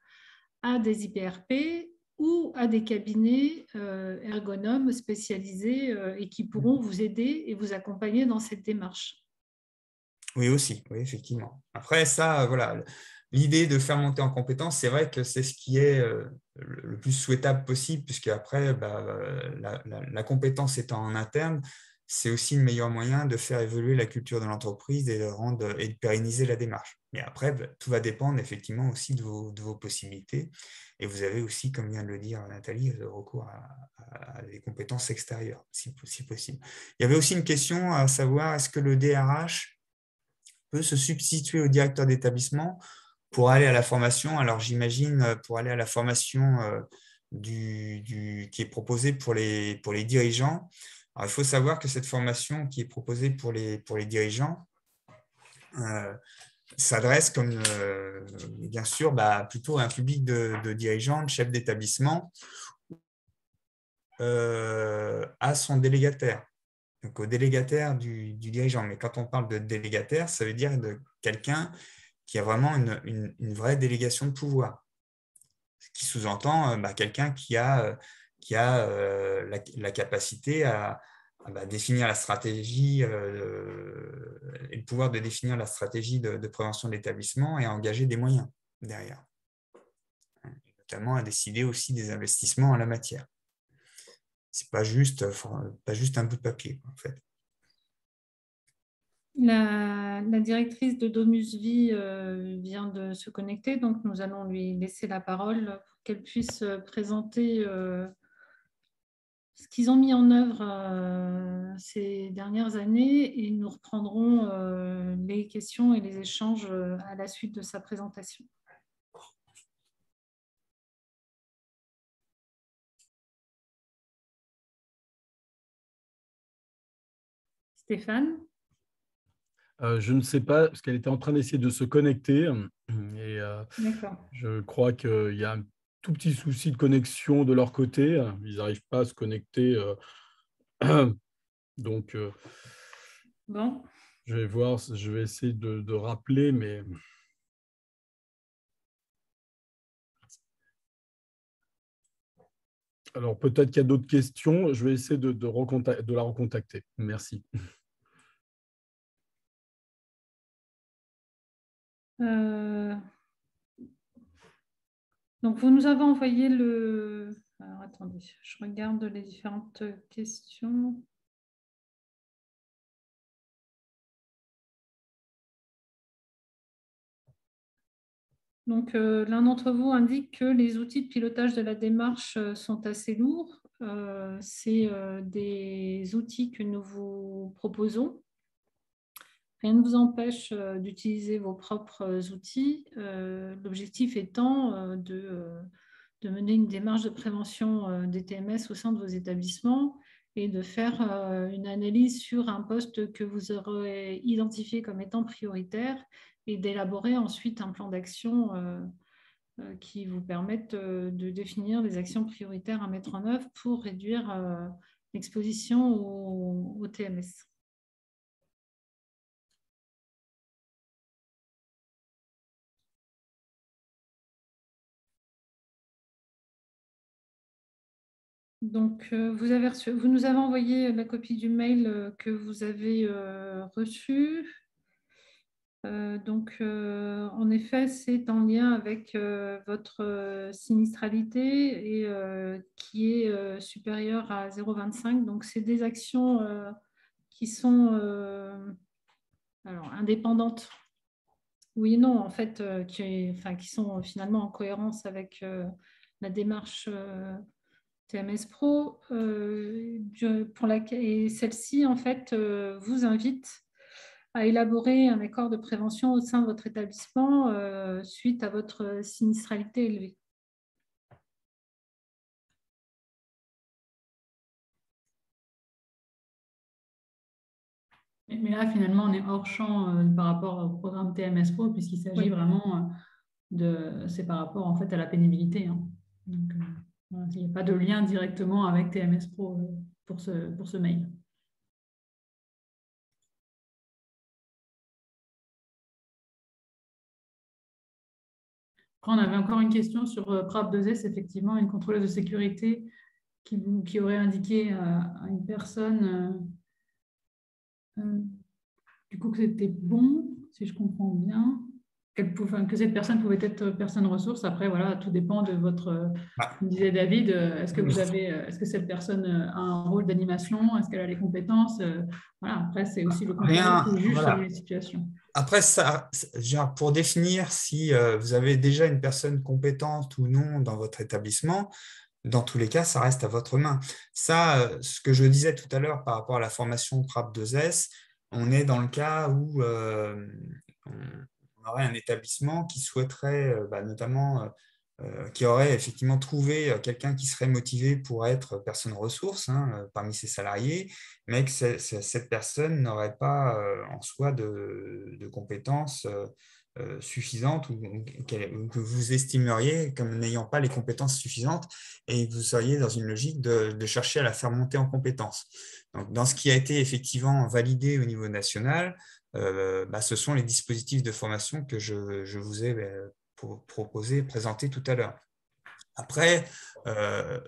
à des IPRP ou à des cabinets ergonomes spécialisés et qui pourront vous aider et vous accompagner dans cette démarche. Oui, aussi, oui, effectivement. Après, ça, voilà, l'idée de faire monter en compétence, c'est vrai que c'est ce qui est le plus souhaitable possible, puisque après, la compétence étant en interne, c'est aussi le meilleur moyen de faire évoluer la culture de l'entreprise et de pérenniser la démarche. Mais après, tout va dépendre effectivement aussi de vos possibilités. Et vous avez aussi, comme vient de le dire Nathalie, recours à des compétences extérieures, si possible. Il y avait aussi une question à savoir, est-ce que le DRH peut se substituer au directeur d'établissement pour aller à la formation? Alors, j'imagine pour aller à la formation qui est proposée pour les dirigeants. Alors, il faut savoir que cette formation qui est proposée pour les dirigeants s'adresse comme, bien sûr, plutôt à un public de dirigeants, de chefs d'établissement, à son délégataire. Donc, au délégataire du dirigeant. Mais quand on parle de délégataire, ça veut dire de quelqu'un qui a vraiment une vraie délégation de pouvoir. Ce qui sous-entend quelqu'un qui a la capacité à définir la stratégie et le pouvoir de définir la stratégie de prévention de l'établissement et à engager des moyens derrière. Notamment à décider aussi des investissements en la matière. Ce n'est pas juste un bout de papier, en fait. La directrice de Domus Vie vient de se connecter, donc nous allons lui laisser la parole pour qu'elle puisse présenter ce qu'ils ont mis en œuvre ces dernières années et nous reprendrons les questions et les échanges à la suite de sa présentation. Stéphane? Je ne sais pas, parce qu'elle était en train d'essayer de se connecter. Et je crois qu'il y a un tout petit souci de connexion de leur côté. Ils n'arrivent pas à se connecter. Donc, bon. Je vais voir, je vais essayer de rappeler, mais... Alors, peut-être qu'il y a d'autres questions. Je vais essayer de la recontacter. Merci. Donc, vous nous avez envoyé le... Alors, attendez, je regarde les différentes questions. Donc, l'un d'entre vous indique que les outils de pilotage de la démarche sont assez lourds. C'est des outils que nous vous proposons. Rien ne vous empêche d'utiliser vos propres outils. L'objectif étant de mener une démarche de prévention des TMS au sein de vos établissements et de faire une analyse sur un poste que vous aurez identifié comme étant prioritaire et d'élaborer ensuite un plan d'action qui vous permette de définir les actions prioritaires à mettre en œuvre pour réduire l'exposition au TMS. Donc, vous nous avez envoyé la copie du mail que vous avez reçu. Donc, en effet, c'est en lien avec votre sinistralité et qui est supérieure à 0,25. Donc, c'est des actions qui sont alors, indépendantes. Oui et non, en fait, qui sont finalement en cohérence avec la démarche TMS Pro, et celle-ci, en fait, vous invite à élaborer un accord de prévention au sein de votre établissement suite à votre sinistralité élevée. Mais là, finalement, on est hors champ par rapport au programme TMS Pro, puisqu'il s'agit vraiment c'est par rapport en fait à la pénibilité. Hein. Donc, voilà, il n'y a pas de lien directement avec TMS Pro pour ce mail. Après, on avait encore une question sur PRAP2S, effectivement, une contrôleuse de sécurité qui aurait indiqué à une personne du coup que c'était bon, si je comprends bien, que cette personne pouvait être personne ressource. Après, voilà, tout dépend de votre... Comme disait David, est-ce que cette personne a un rôle d'animation? Est-ce qu'elle a les compétences? Voilà, après, c'est aussi le contrôleur qui juge selon les situations. Après, ça, genre, pour définir si vous avez déjà une personne compétente ou non dans votre établissement, dans tous les cas, ça reste à votre main. Ça, ce que je disais tout à l'heure par rapport à la formation PRAP2S, on est dans le cas où on aurait un établissement qui souhaiterait notamment, qui aurait effectivement trouvé quelqu'un qui serait motivé pour être personne ressource parmi ses salariés, mais que cette personne n'aurait pas en soi de compétences suffisantes ou que vous estimeriez comme n'ayant pas les compétences suffisantes et vous seriez dans une logique de chercher à la faire monter en compétences. Donc, dans ce qui a été effectivement validé au niveau national, ce sont les dispositifs de formation que je vous ai proposé, présenté tout à l'heure. Après,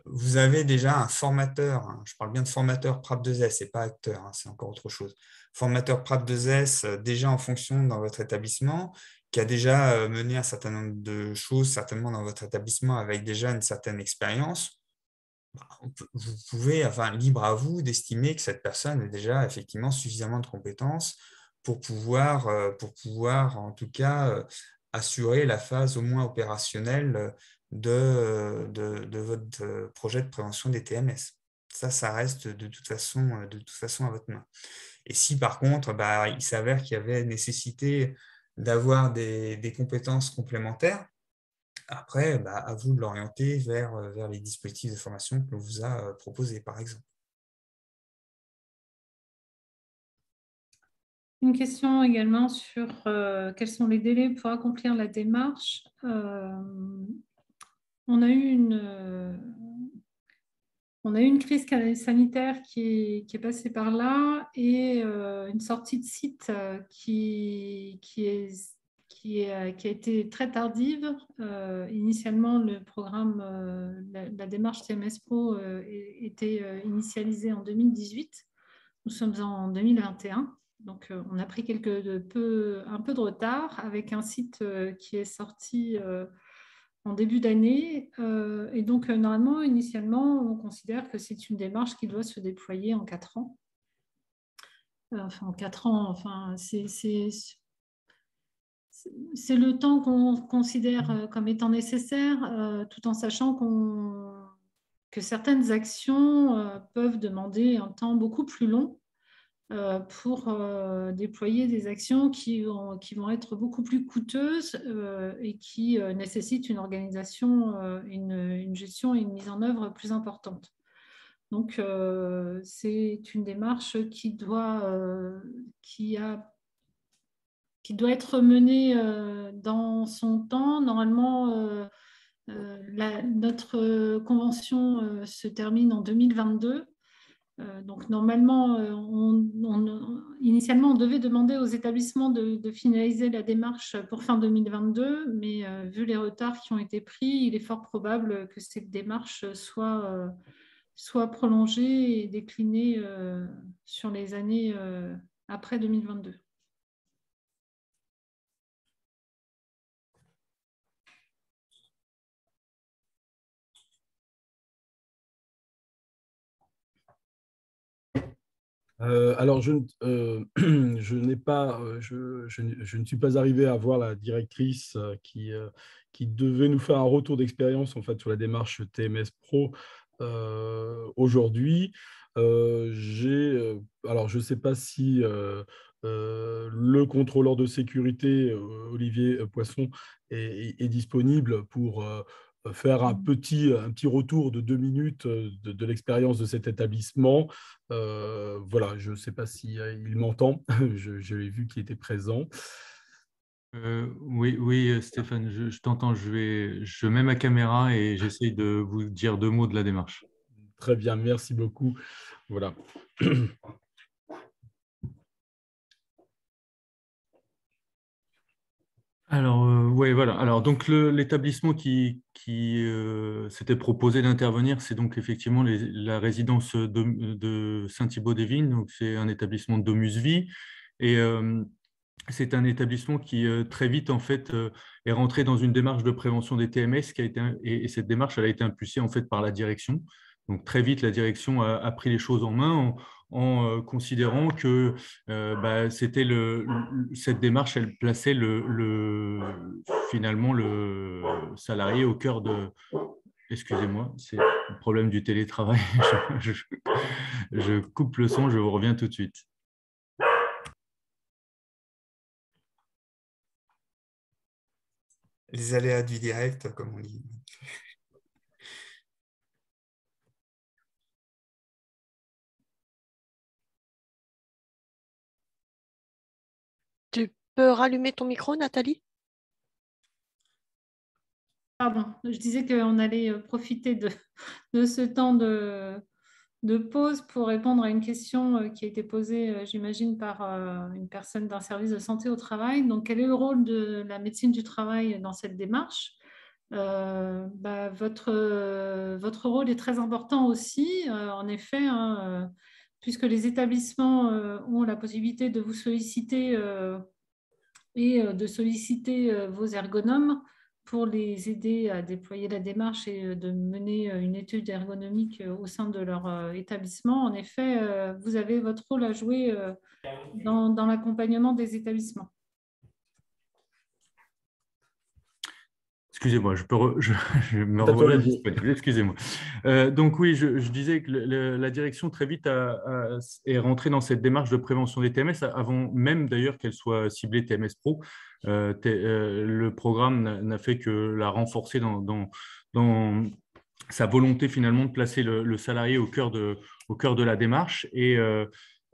vous avez déjà un formateur, je parle bien de formateur PRAP2S, ce n'est pas acteur, c'est encore autre chose. Formateur PRAP2S déjà en fonction dans votre établissement, qui a déjà mené un certain nombre de choses, certainement dans votre établissement, avec déjà une certaine expérience. Vous pouvez, libre à vous d'estimer que cette personne a déjà effectivement suffisamment de compétences pour pouvoir en tout cas, assurer la phase au moins opérationnelle de votre projet de prévention des TMS. Ça reste de toute façon à votre main. Et si par contre, il s'avère qu'il y avait nécessité d'avoir des compétences complémentaires, après, à vous de l'orienter vers les dispositifs de formation que l'on vous a proposés, par exemple. Une question également sur quels sont les délais pour accomplir la démarche. On a eu une crise sanitaire qui est passée par là et une sortie de site qui a été très tardive. Initialement, le programme, la démarche TMS Pro était initialisée en 2018. Nous sommes en 2021. Donc, on a pris un peu de retard avec un site qui est sorti en début d'année. Et donc, normalement, initialement, on considère que c'est une démarche qui doit se déployer en 4 ans. En 4 ans, c'est le temps qu'on considère comme étant nécessaire, tout en sachant que certaines actions peuvent demander un temps beaucoup plus long pour déployer des actions qui vont être beaucoup plus coûteuses et qui nécessitent une organisation, une gestion et une mise en œuvre plus importante. Donc, c'est une démarche qui doit être menée dans son temps. Normalement, notre convention se termine en 2022. Donc, normalement, initialement, on devait demander aux établissements de finaliser la démarche pour fin 2022, mais vu les retards qui ont été pris, il est fort probable que cette démarche soit soit prolongé et décliné sur les années après 2022. Alors, je ne suis pas arrivé à voir la directrice qui devait nous faire un retour d'expérience en fait, sur la démarche TMS Pro aujourd'hui. Alors, je ne sais pas si le contrôleur de sécurité, Olivier Poisson, est disponible pour faire un petit retour de 2 minutes de l'expérience de cet établissement. Voilà, je ne sais pas si il m'entend. J'avais vu qu'il était présent. Oui, Stéphane, je t'entends. Je mets ma caméra et j'essaye de vous dire 2 mots de la démarche. Très bien, merci beaucoup. Voilà. Alors, oui, voilà. Alors, donc, l'établissement qui s'était proposé d'intervenir, c'est donc effectivement la résidence de Saint-Thibaud-des-Vignes. Donc, c'est un établissement de Domus Vie. Et c'est un établissement qui, très vite, en fait, est rentré dans une démarche de prévention des TMS et cette démarche, elle a été impulsée, en fait, par la direction. Donc, très vite, la direction a pris les choses en main en considérant que c'était cette démarche, elle plaçait finalement le salarié au cœur de… Excusez-moi, c'est le problème du télétravail. Je coupe le son, je vous reviens tout de suite. Les aléas du direct, comme on dit. Tu peux rallumer ton micro, Nathalie? Pardon, je disais qu'on allait profiter de ce temps de pause pour répondre à une question qui a été posée, j'imagine, par une personne d'un service de santé au travail. Donc, quel est le rôle de la médecine du travail dans cette démarche? Votre rôle est très important aussi, en effet, hein, puisque les établissements ont la possibilité de vous solliciter et de solliciter vos ergonomes pour les aider à déployer la démarche et de mener une étude ergonomique au sein de leur établissement. En effet, vous avez votre rôle à jouer dans l'accompagnement des établissements. Excusez-moi, je me revoilà disponible. Excusez-moi. Donc oui, je disais que la direction très vite est rentrée dans cette démarche de prévention des TMS avant même d'ailleurs qu'elle soit ciblée TMS Pro. Le programme n'a fait que la renforcer dans sa volonté finalement de placer le salarié au cœur de la démarche. Et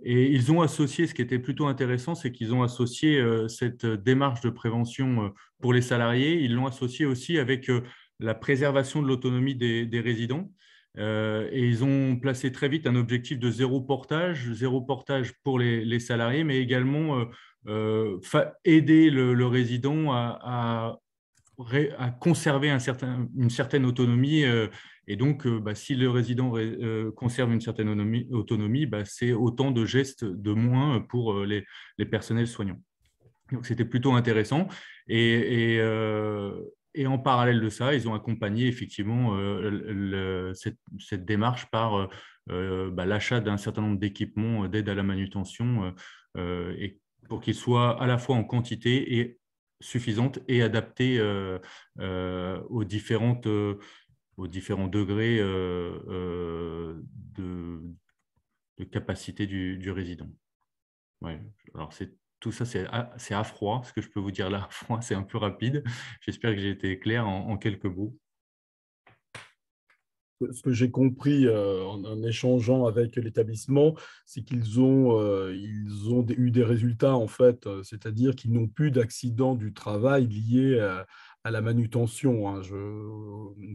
ils ont associé, ce qui était plutôt intéressant, c'est qu'ils ont associé cette démarche de prévention pour les salariés, ils l'ont associé aussi avec la préservation de l'autonomie des résidents. Et ils ont placé très vite un objectif de zéro portage pour les salariés, mais également aider le résident à conserver une certaine autonomie. Et donc, si le résident conserve une certaine autonomie, c'est autant de gestes de moins pour les personnels soignants. Donc, c'était plutôt intéressant. Et en parallèle de ça, ils ont accompagné effectivement cette démarche par l'achat d'un certain nombre d'équipements d'aide à la manutention et pour qu'ils soient à la fois en quantité et suffisante et adaptée aux différents degrés de capacité du résident. Ouais. Alors, tout ça, c'est à froid. Ce que je peux vous dire là, à froid, c'est un peu rapide. J'espère que j'ai été clair en quelques mots. Ce que j'ai compris en échangeant avec l'établissement, c'est qu'ils ont eu des résultats, en fait, c'est-à-dire qu'ils n'ont plus d'accidents du travail liés à la manutention. Hein.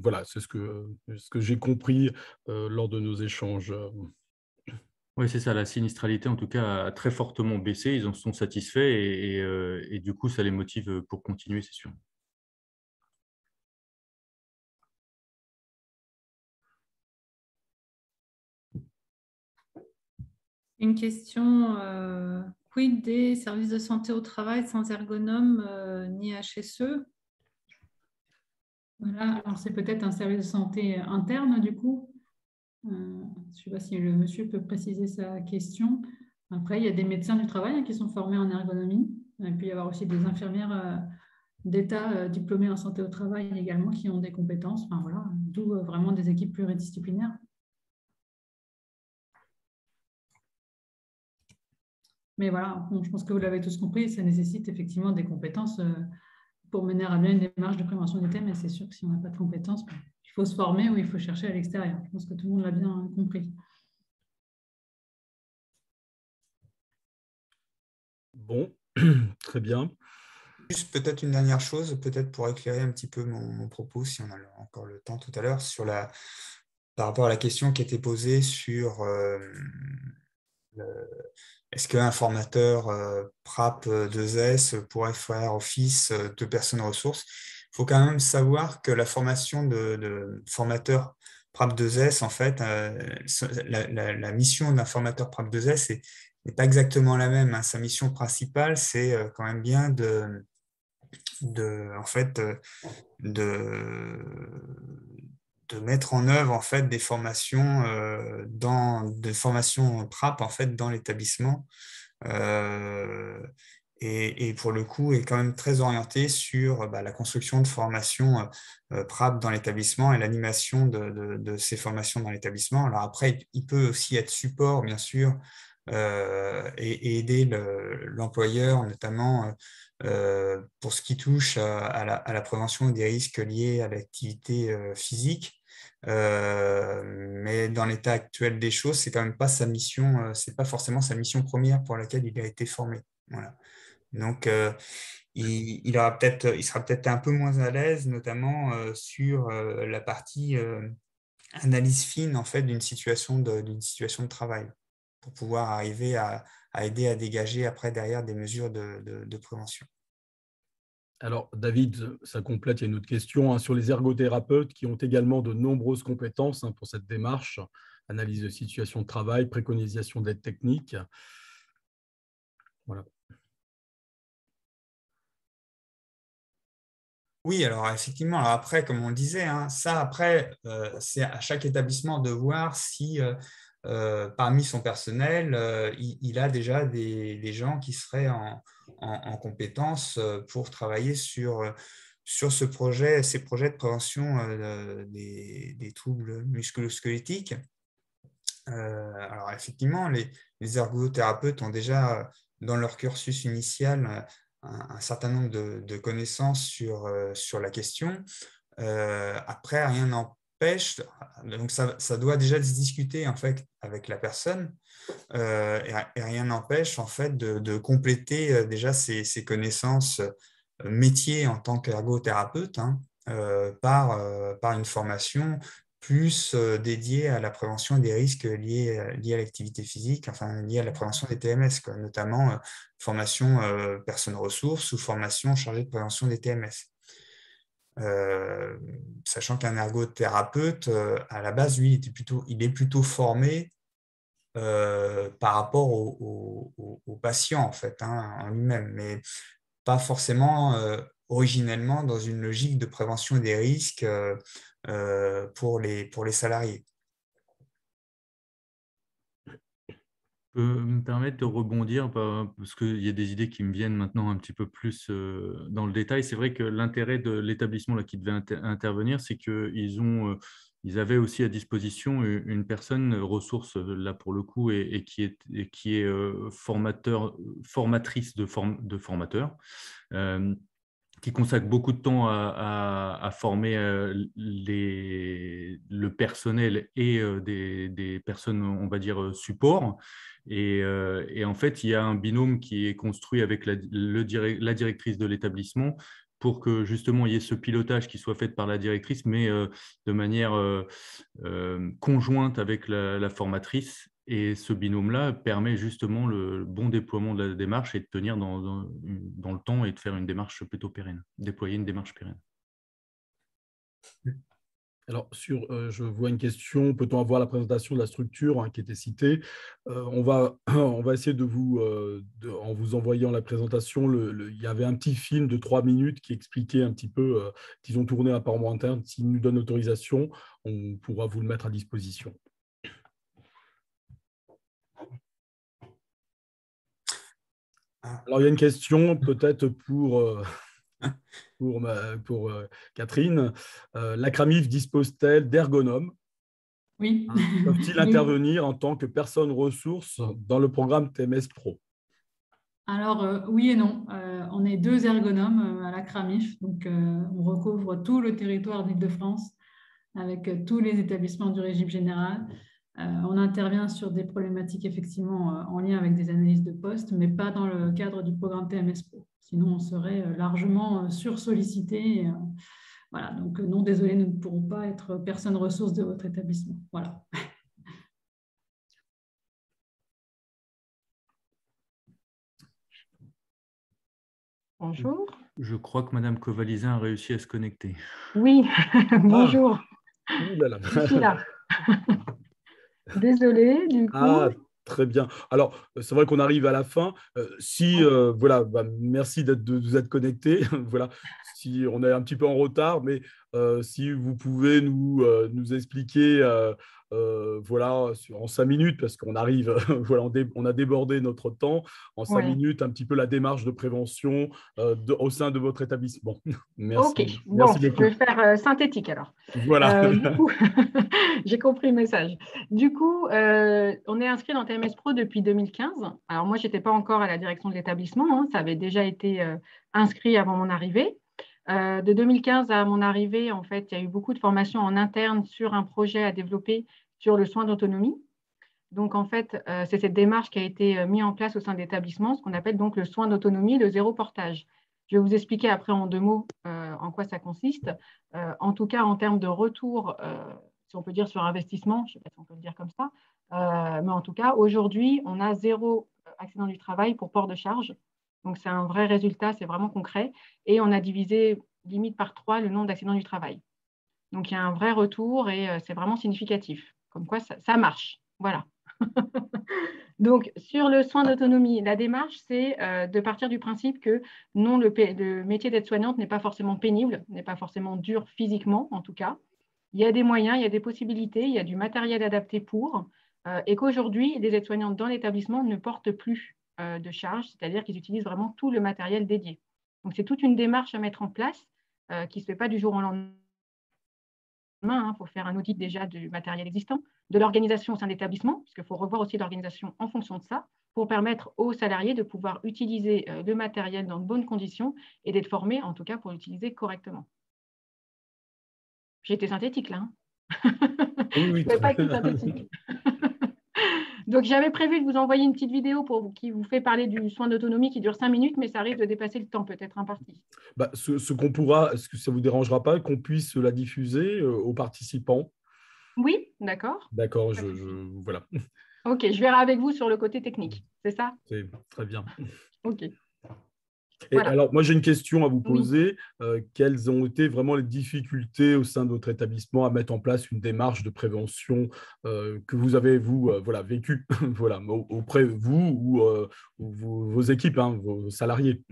Voilà, c'est ce que j'ai compris lors de nos échanges. Oui, c'est ça. La sinistralité, en tout cas, a très fortement baissé. Ils en sont satisfaits et du coup, ça les motive pour continuer, c'est sûr. Une question, quid des services de santé au travail sans ergonome ni HSE? Voilà, alors c'est peut-être un service de santé interne du coup. Je ne sais pas si le monsieur peut préciser sa question. Après, il y a des médecins du travail qui sont formés en ergonomie. Il peut y avoir aussi des infirmières d'État diplômées en santé au travail également qui ont des compétences. Enfin, voilà, d'où vraiment des équipes pluridisciplinaires. Mais voilà, bon, je pense que vous l'avez tous compris, ça nécessite effectivement des compétences pour mener à bien une démarche de prévention des thèmes. Et c'est sûr que si on n'a pas de compétences, il faut se former ou il faut chercher à l'extérieur. Je pense que tout le monde l'a bien compris. Bon, très bien. Juste peut-être une dernière chose, peut-être pour éclairer un petit peu mon propos, si on a encore le temps tout à l'heure, par rapport à la question qui était posée sur est-ce qu'un formateur PRAP 2S pourrait faire office de personne ressource? Il faut quand même savoir que la formation de formateur PRAP 2S, en fait, la mission d'un formateur PRAP 2S n'est pas exactement la même, hein. Sa mission principale, c'est quand même bien en fait, de mettre en œuvre en fait des formations PRAP en fait dans l'établissement, et pour le coup est quand même très orienté sur la construction de formations PRAP dans l'établissement et l'animation de ces formations dans l'établissement. Alors après, il peut aussi être support bien sûr, et aider l'employeur notamment pour ce qui touche à la prévention des risques liés à l'activité physique. Mais dans l'état actuel des choses, c'est quand même pas sa mission, c'est pas forcément sa mission première pour laquelle il a été formé. Voilà. Donc, il sera peut-être un peu moins à l'aise, notamment sur la partie analyse fine en fait d'une situation de travail, pour pouvoir arriver à aider à dégager après derrière des mesures de prévention. Alors, David, ça complète, il y a une autre question sur les ergothérapeutes qui ont également de nombreuses compétences pour cette démarche, analyse de situation de travail, préconisation d'aide technique. Voilà. Oui, alors effectivement, alors après, comme on le disait, ça après, c'est à chaque établissement de voir si parmi son personnel, il a déjà des gens qui seraient en compétence pour travailler sur ces projets de prévention des troubles musculo-squelettiques. Alors effectivement, les ergothérapeutes ont déjà dans leur cursus initial un certain nombre de connaissances sur la question. Après, rien n'empêche, donc ça doit déjà se discuter en fait avec la personne, et rien n'empêche en fait de compléter déjà ses connaissances métier en tant qu'ergothérapeute par une formation plus dédiée à la prévention des risques liés à l'activité physique, enfin liés à la prévention des TMS, notamment formation personnes ressources ou formation chargée de prévention des TMS. Sachant qu'un ergothérapeute, à la base, lui, il est plutôt formé par rapport au patient, en fait, en lui-même, mais pas forcément originellement dans une logique de prévention des risques pour les salariés. Je peux me permettre de rebondir parce qu'il y a des idées qui me viennent maintenant un petit peu plus dans le détail. C'est vrai que l'intérêt de l'établissement qui devait intervenir, c'est qu'ils avaient aussi à disposition une personne ressource là pour le coup et qui est formatrice de formateurs. Qui consacre beaucoup de temps à former le personnel et des personnes, on va dire, support. Et en fait, il y a un binôme qui est construit avec la directrice de l'établissement pour que justement il y ait ce pilotage qui soit fait par la directrice, mais de manière conjointe avec la formatrice. Et ce binôme-là permet justement le bon déploiement de la démarche et de tenir dans le temps et de faire une démarche plutôt pérenne, déployer une démarche pérenne. Alors, je vois une question, peut-on avoir la présentation de la structure qui était citée? On va essayer de vous, en vous envoyant la présentation, il y avait un petit film de 3 minutes qui expliquait un petit peu, qu'ils ont tourné apparemment interne. S'ils nous donnent l'autorisation, on pourra vous le mettre à disposition. Alors, il y a une question peut-être pour Catherine. L'Acramif dispose-t-elle d'ergonomes? Oui. Peuvent-ils intervenir en tant que personnes ressources dans le programme TMS Pro? Alors, oui et non. On est 2 ergonomes à l'Acramif. Donc, on recouvre tout le territoire d'Île-de-France avec tous les établissements du régime général. On intervient sur des problématiques effectivement en lien avec des analyses de poste, mais pas dans le cadre du programme TMS Pro. Sinon, on serait largement sursollicité. Voilà, donc non, désolé, nous ne pourrons pas être personnes ressources de votre établissement. Voilà. Bonjour. Je crois que Madame Covalizin a réussi à se connecter. Oui, bonjour. Je suis là. Désolée, du coup. Ah, très bien. Alors, c'est vrai qu'on arrive à la fin. Voilà, merci de vous être connectés. Voilà, si on est un petit peu en retard, mais si vous pouvez nous expliquer, voilà, en 5 minutes, parce qu'on arrive, voilà, on a débordé notre temps, en 5 minutes, un petit peu la démarche de prévention au sein de votre établissement. Merci. Ok, Merci bon, beaucoup. je vais faire synthétique alors. Voilà. Du coup, j'ai compris le message. Du coup, on est inscrit dans TMS Pro depuis 2015. Alors moi, je n'étais pas encore à la direction de l'établissement, hein, ça avait déjà été inscrit avant mon arrivée. De 2015 à mon arrivée, en fait, il y a eu beaucoup de formations en interne sur un projet à développer sur le soin d'autonomie. Donc, en fait, c'est cette démarche qui a été mise en place au sein de l'établissement, ce qu'on appelle donc le soin d'autonomie, le zéro portage. Je vais vous expliquer après en 2 mots en quoi ça consiste. En tout cas, en termes de retour, si on peut dire sur investissement, je ne sais pas si on peut le dire comme ça, mais en tout cas, aujourd'hui, on a 0 accident du travail pour port de charge. Donc, c'est un vrai résultat, c'est vraiment concret. Et on a divisé limite par 3 le nombre d'accidents du travail. Donc, il y a un vrai retour et c'est vraiment significatif. Comme quoi, ça marche. Voilà. Donc, sur le soin d'autonomie, la démarche, c'est de partir du principe que non, le métier d'aide-soignante n'est pas forcément pénible, n'est pas forcément dur physiquement, en tout cas. Il y a des moyens, il y a des possibilités, il y a du matériel adapté pour, et qu'aujourd'hui, les aides-soignantes dans l'établissement ne portent plus de charge, c'est-à-dire qu'ils utilisent vraiment tout le matériel dédié. Donc, c'est toute une démarche à mettre en place qui ne se fait pas du jour au lendemain. Il faut faire un audit déjà du matériel existant, de l'organisation au sein de l'établissement, puisqu'il faut revoir aussi l'organisation en fonction de ça, pour permettre aux salariés de pouvoir utiliser le matériel dans de bonnes conditions et d'être formés, en tout cas, pour l'utiliser correctement. J'ai été synthétique, là. Oui, oui, je ne pouvais pas être plus synthétique. Donc, j'avais prévu de vous envoyer une petite vidéo qui vous fait parler du soin d'autonomie qui dure 5 minutes, mais ça risque de dépasser le temps, peut-être imparti. Ce qu'on pourra, est-ce que ça ne vous dérangera pas qu'on puisse la diffuser aux participants? Oui, d'accord. D'accord, voilà. Ok, je verrai avec vous sur le côté technique, c'est ça? C'est très bien. Ok. Et Voilà. alors, moi, j'ai une question à vous poser. Oui. Quelles ont été vraiment les difficultés au sein de votre établissement à mettre en place une démarche de prévention que vous avez, vous, voilà, vécue voilà, auprès de vous ou vos équipes, hein, vos salariés?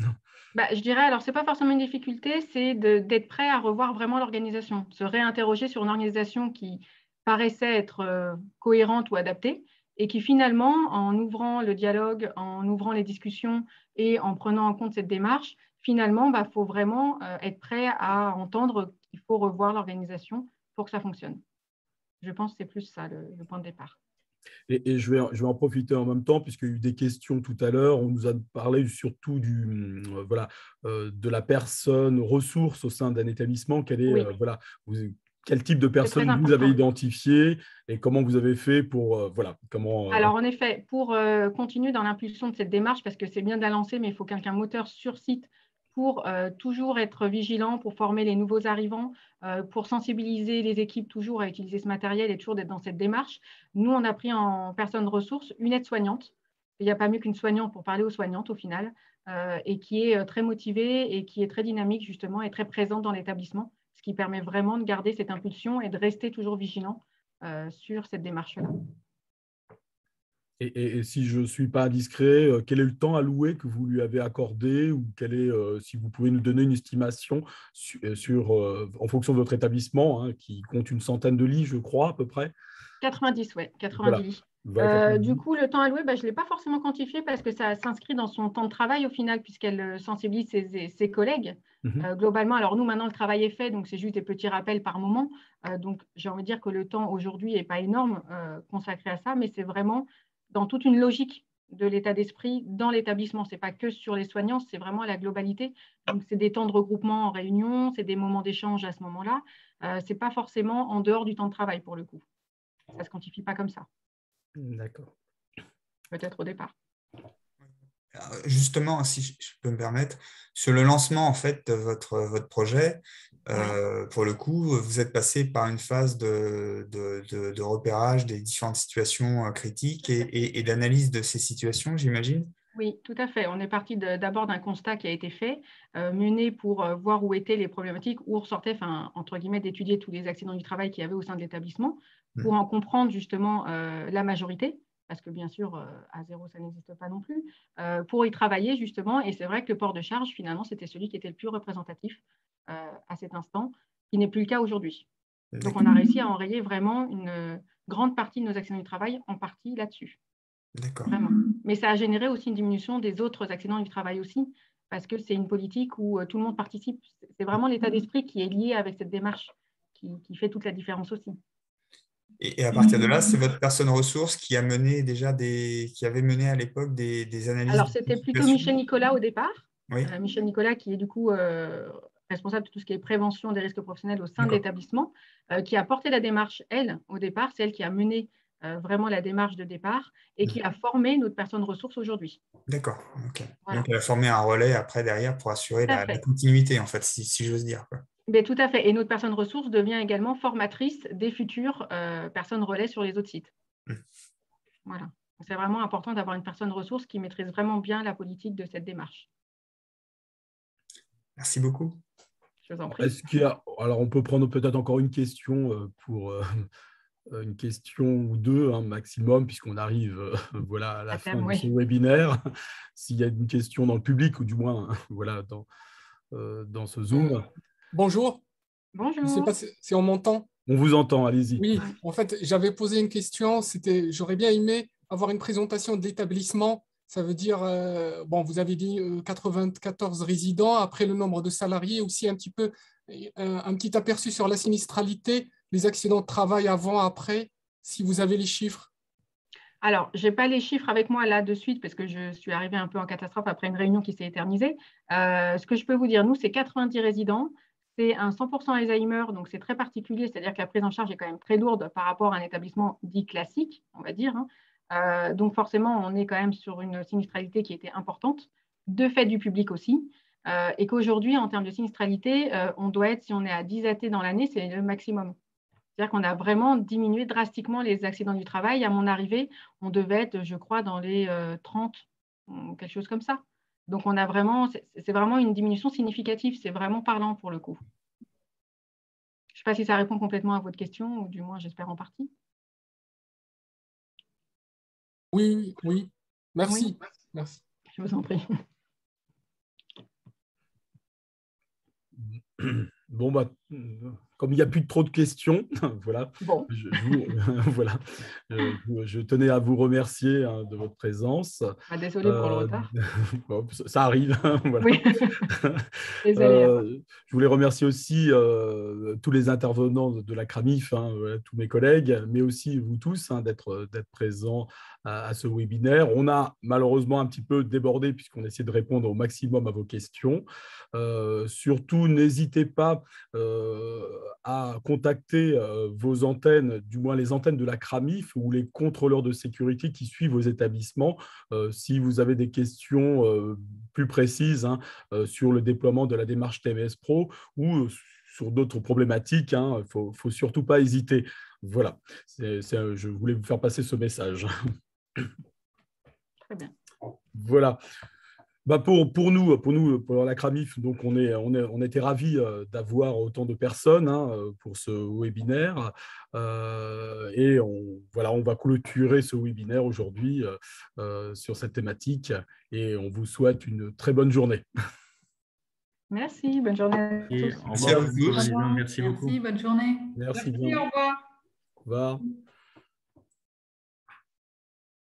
Je dirais, alors, ce n'est pas forcément une difficulté, c'est d'être prêt à revoir vraiment l'organisation, se réinterroger sur une organisation qui paraissait être cohérente ou adaptée et qui finalement, en ouvrant le dialogue, en ouvrant les discussions et en prenant en compte cette démarche, finalement, faut vraiment être prêt à entendre qu'il faut revoir l'organisation pour que ça fonctionne. Je pense que c'est plus ça le point de départ. Et je vais en profiter en même temps, puisqu'il y a eu des questions tout à l'heure. On nous a parlé surtout de la personne ressource au sein d'un établissement. Quel type de personne vous avez identifié et comment vous avez fait pour… Alors, en effet, pour continuer dans l'impulsion de cette démarche, parce que c'est bien de la lancer, mais il faut qu'un moteur sur site pour toujours être vigilant, pour former les nouveaux arrivants, pour sensibiliser les équipes toujours à utiliser ce matériel et toujours d'être dans cette démarche. Nous, on a pris en personne ressource une aide-soignante. Il n'y a pas mieux qu'une soignante pour parler aux soignantes au final, et qui est très motivée et qui est très dynamique justement et très présente dans l'établissement, ce ce qui permet vraiment de garder cette impulsion et de rester toujours vigilant sur cette démarche-là. Et si je ne suis pas indiscret, quel est le temps alloué que vous lui avez accordé ou si vous pouvez nous donner une estimation en fonction de votre établissement, hein, qui compte une centaine de lits, je crois, à peu près? 90, oui, 90 voilà. lits. Voilà, 90. Du coup, le temps alloué, je ne l'ai pas forcément quantifié parce que ça s'inscrit dans son temps de travail au final, puisqu'elle sensibilise ses collègues. Globalement, alors nous, maintenant, le travail est fait, donc c'est juste des petits rappels par moment. Donc, j'ai envie de dire que le temps aujourd'hui n'est pas énorme consacré à ça, mais c'est vraiment dans toute une logique de l'état d'esprit dans l'établissement. Ce n'est pas que sur les soignants, c'est vraiment la globalité. Donc, c'est des temps de regroupement en réunion, c'est des moments d'échange à ce moment-là. Ce n'est pas forcément en dehors du temps de travail pour le coup. Ça ne se quantifie pas comme ça. D'accord. Peut-être au départ. Justement, si je peux me permettre, sur le lancement en fait, de votre projet, pour le coup, vous êtes passé par une phase de repérage des différentes situations critiques et d'analyse de ces situations, j'imagine? Oui, tout à fait. On est parti d'abord d'un constat qui a été fait, mené pour voir où étaient les problématiques, où ressortait, entre guillemets, d'étudier tous les accidents du travail qu'il y avait au sein de l'établissement, pour en comprendre justement la majorité, parce que bien sûr, à zéro, ça n'existe pas non plus, pour y travailler justement. Et c'est vrai que le port de charge, finalement, c'était celui qui était le plus représentatif à cet instant, qui n'est plus le cas aujourd'hui. Donc, on a réussi à enrayer vraiment une grande partie de nos accidents du travail, en partie là-dessus. D'accord. Vraiment. Mais ça a généré aussi une diminution des autres accidents du travail aussi, parce que c'est une politique où tout le monde participe. C'est vraiment l'état d'esprit qui est lié avec cette démarche qui fait toute la différence aussi. Et à partir de là, c'est votre personne ressource qui a mené qui avait mené à l'époque des analyses. Alors, c'était plutôt Michel Nicolas au départ. Oui. Michel Nicolas, qui est du coup responsable de tout ce qui est prévention des risques professionnels au sein de l'établissement, qui a porté la démarche, elle, au départ. C'est elle qui a mené vraiment la démarche de départ et qui a formé notre personne ressource aujourd'hui. D'accord. Okay. Voilà. Donc, elle a formé un relais après, derrière, pour assurer la continuité, en fait, si j'ose dire. Mais tout à fait. Et notre personne ressource devient également formatrice des futures personnes relais sur les autres sites. Voilà. C'est vraiment important d'avoir une personne ressource qui maîtrise vraiment bien la politique de cette démarche. Merci beaucoup. Je vous en prie. Est-ce qu'il y a... Alors, on peut prendre peut-être encore une question pour une question ou deux, hein, maximum, puisqu'on arrive voilà, à la fin de ce webinaire. S'il y a une question dans le public, ou du moins voilà, dans ce Zoom. Bonjour. Bonjour. Je ne sais pas si on m'entend. On vous entend, allez-y. Oui, en fait, j'avais posé une question. J'aurais bien aimé avoir une présentation de l'établissement. Ça veut dire, vous avez dit 94 résidents, après le nombre de salariés, aussi un petit aperçu sur la sinistralité, les accidents de travail avant, après, si vous avez les chiffres. Alors, je n'ai pas les chiffres avec moi là de suite parce que je suis arrivée un peu en catastrophe après une réunion qui s'est éternisée. Ce que je peux vous dire, nous, c'est 90 résidents. C'est un 100% Alzheimer, donc c'est très particulier, c'est-à-dire que la prise en charge est quand même très lourde par rapport à un établissement dit classique, on va dire. Donc forcément, on est quand même sur une sinistralité qui était importante, de fait du public aussi, et qu'aujourd'hui, en termes de sinistralité, on doit être, si on est à 10 AT dans l'année, c'est le maximum. C'est-à-dire qu'on a vraiment diminué drastiquement les accidents du travail. À mon arrivée, on devait être, je crois, dans les 30, quelque chose comme ça. Donc, on a vraiment, c'est vraiment une diminution significative. C'est vraiment parlant pour le coup. Je ne sais pas si ça répond complètement à votre question, ou du moins, j'espère en partie. Oui. Merci. Oui. Merci. Je vous en prie. Bon, comme il n'y a plus trop de questions, voilà, bon. je tenais à vous remercier de votre présence. Désolé pour le retard. Bon, ça arrive. Voilà. Oui. Je voulais remercier aussi tous les intervenants de la CRAMIF, tous mes collègues, mais aussi vous tous d'être présents à ce webinaire. On a malheureusement un petit peu débordé puisqu'on essaie de répondre au maximum à vos questions. Surtout, n'hésitez pas à contacter vos antennes, du moins les antennes de la CRAMIF ou les contrôleurs de sécurité qui suivent vos établissements si vous avez des questions plus précises sur le déploiement de la démarche TMS Pro ou sur d'autres problématiques. Il ne faut surtout pas hésiter. Voilà, je voulais vous faire passer ce message. Très bien. Voilà. Pour nous, pour la CRAMIF, donc on était ravis d'avoir autant de personnes pour ce webinaire. Et on va clôturer ce webinaire aujourd'hui sur cette thématique. Et on vous souhaite une très bonne journée. Merci, bonne journée à tous. Au revoir. Merci à vous. Merci beaucoup. Merci, bonne journée. Merci bien. Au revoir. Au revoir.